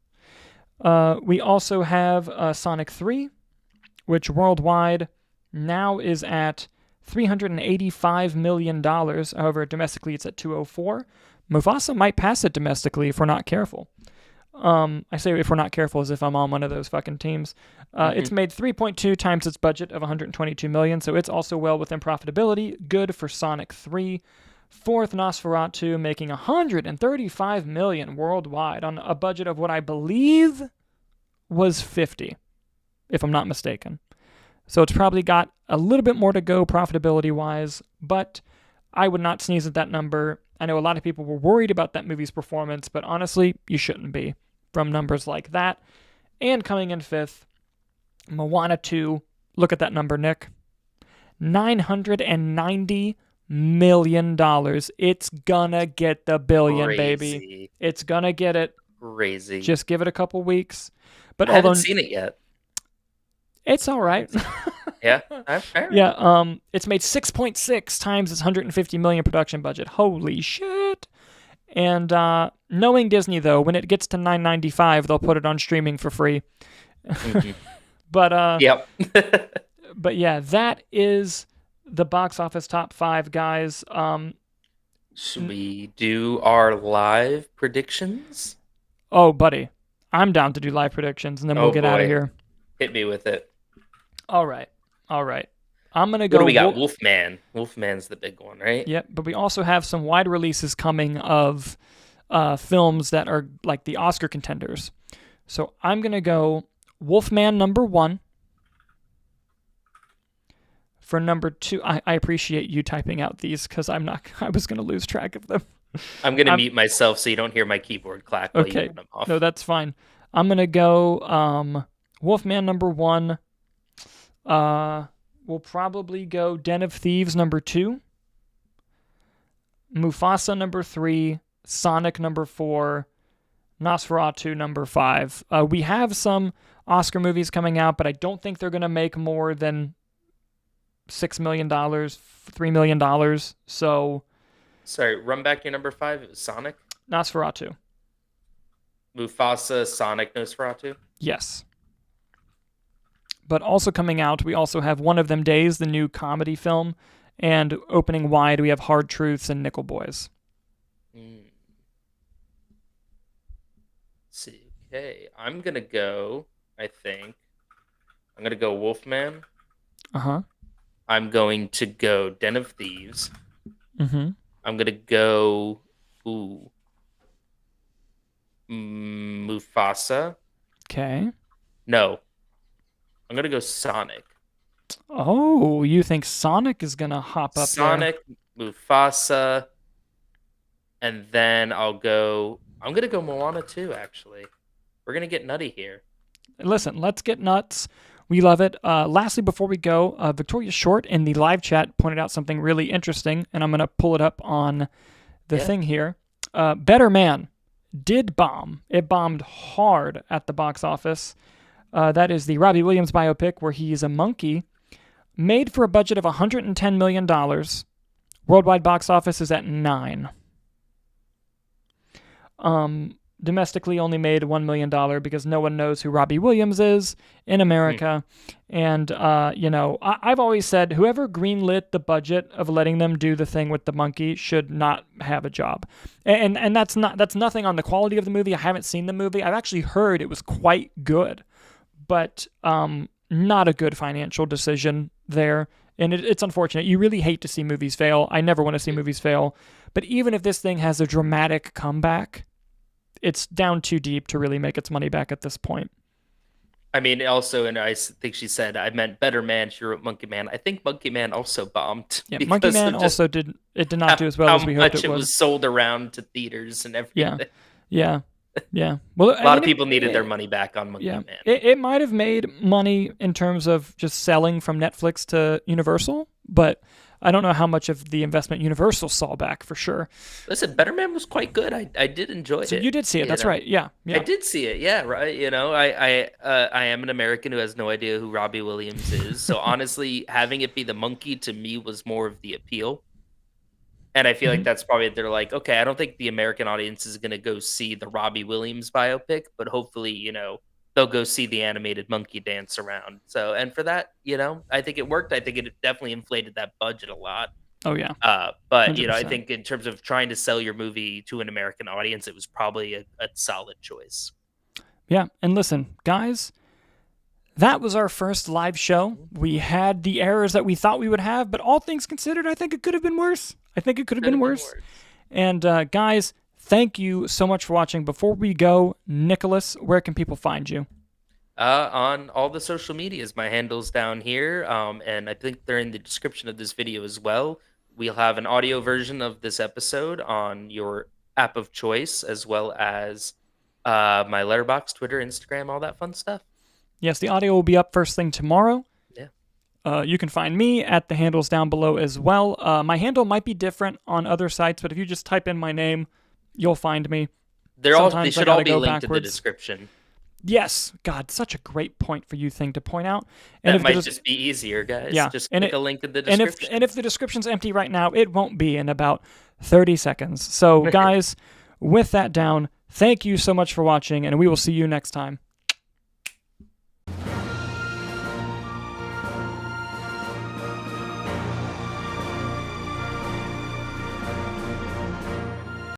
We also have Sonic 3. Which worldwide now is at $385 million. However, domestically it's at 204. Mufasa might pass it domestically if we're not careful. I say if we're not careful as if I'm on one of those fucking teams. It's made 3.2 times its budget of $122 million, so it's also well within profitability. Good for Sonic 3. Fourth, Nosferatu, making $135 million worldwide on a budget of what I believe was 50. If I'm not mistaken. So it's probably got a little bit more to go profitability-wise, but I would not sneeze at that number. I know a lot of people were worried about that movie's performance, but honestly, you shouldn't be from numbers like that. And coming in fifth, Moana 2. Look at that number, Nick. $990 million. It's gonna get the billion, baby. Crazy. It's gonna get it. Crazy. Just give it a couple weeks. But I haven't seen it yet. It's all right. Yeah. Yeah. It's made 6.6 times its 150 million production budget. Holy shit. And knowing Disney, though, when it gets to $9.95, they'll put it on streaming for free. Mm-hmm. But yep. But yeah, that is the box office top 5, guys. Should we do our live predictions? Oh, buddy, I'm down to do live predictions, and then we'll get out of here. Hit me with it. All right. I'm gonna go. What do we got? Wolfman. Wolfman's the big one, right? Yep. But we also have some wide releases coming of films that are like the Oscar contenders. So I'm gonna go Wolfman number 1. For number 2, I appreciate you typing out these because I was going to lose track of them. I'm going to mute myself so you don't hear my keyboard clack while you run them off. No, that's fine. I'm going to go Wolfman number 1. We'll probably go Den of Thieves number 2. Mufasa number 3. Sonic number 4. Nosferatu number 5. We have some Oscar movies coming out, but I don't think they're going to make more than $6 million, $3 million. So, sorry, run back your number 5. It was Sonic, Nosferatu, Mufasa, Sonic, Nosferatu. Yes. But also coming out, we also have One of Them Days, the new comedy film, and opening wide, we have Hard Truths and Nickel Boys. See, okay, I'm gonna go. I'm gonna go Wolfman. I'm going to go Den of Thieves. I'm going to go Mufasa. Okay. No. I'm going to go Sonic. Oh, you think Sonic is going to hop up Sonic, there? Mufasa, and then I'm going to go Moana 2, actually. We're going to get nutty here. Listen, let's get nuts. We love it. Lastly, before we go, Victoria Short in the live chat pointed out something really interesting, and I'm going to pull it up on the thing here. Better Man did bomb. It bombed hard at the box office. That is the Robbie Williams biopic where he's a monkey. Made for a budget of $110 million. Worldwide box office is at 9. Domestically only made $1 million because no one knows who Robbie Williams is in America. And, I've always said whoever greenlit the budget of letting them do the thing with the monkey should not have a job. And that's nothing on the quality of the movie. I haven't seen the movie. I've actually heard it was quite good, but not a good financial decision there. And it's unfortunate. You really hate to see movies fail. I never want to see movies fail. But even if this thing has a dramatic comeback, it's down too deep to really make its money back at this point. I mean, also, and I think she said, I meant Better Man. She wrote Monkey Man. I think Monkey Man also bombed. Yeah, Monkey Man also did not do as well as we hoped it would. How much it was sold around to theaters and everything. Yeah. Well, a lot of people needed their money back on Monkey Man. It might have made money in terms of just selling from Netflix to Universal, but I don't know how much of the investment Universal saw back for sure. Listen, Better Man was quite good. I did enjoy it. So you did see it. That's right. Yeah. I did see it. Yeah, right. I am an American who has no idea who Robbie Williams is. So honestly, having it be the monkey to me was more of the appeal. And I feel like that's probably, they're like, okay, I don't think the American audience is going to go see the Robbie Williams biopic, but hopefully, they'll go see the animated monkey dance around. So, and for that, I think it worked. I think it definitely inflated that budget a lot. Oh yeah. But 100%. I think in terms of trying to sell your movie to an American audience, it was probably a solid choice. Yeah. And listen, guys, that was our first live show. We had the errors that we thought we would have, but all things considered, I think it could have been worse. And guys, thank you so much for watching. Before we go, Nicholas, where can people find you? On all the social medias, my handle's down here, and I think they're in the description of this video as well. We'll have an audio version of this episode on your app of choice, as well as my letterbox, Twitter, Instagram, all that fun stuff. Yes, the audio will be up first thing tomorrow. Yeah. You can find me at the handles down below as well. My handle might be different on other sites, but if you just type in my name, you'll find me. They should all be linked in the description. Yes, God, such a great point for you thing to point out. And that might just be easier, guys. Yeah, just click a link in the description. And if the description's empty right now, it won't be in about 30 seconds. So, guys, with that down, thank you so much for watching, and we will see you next time.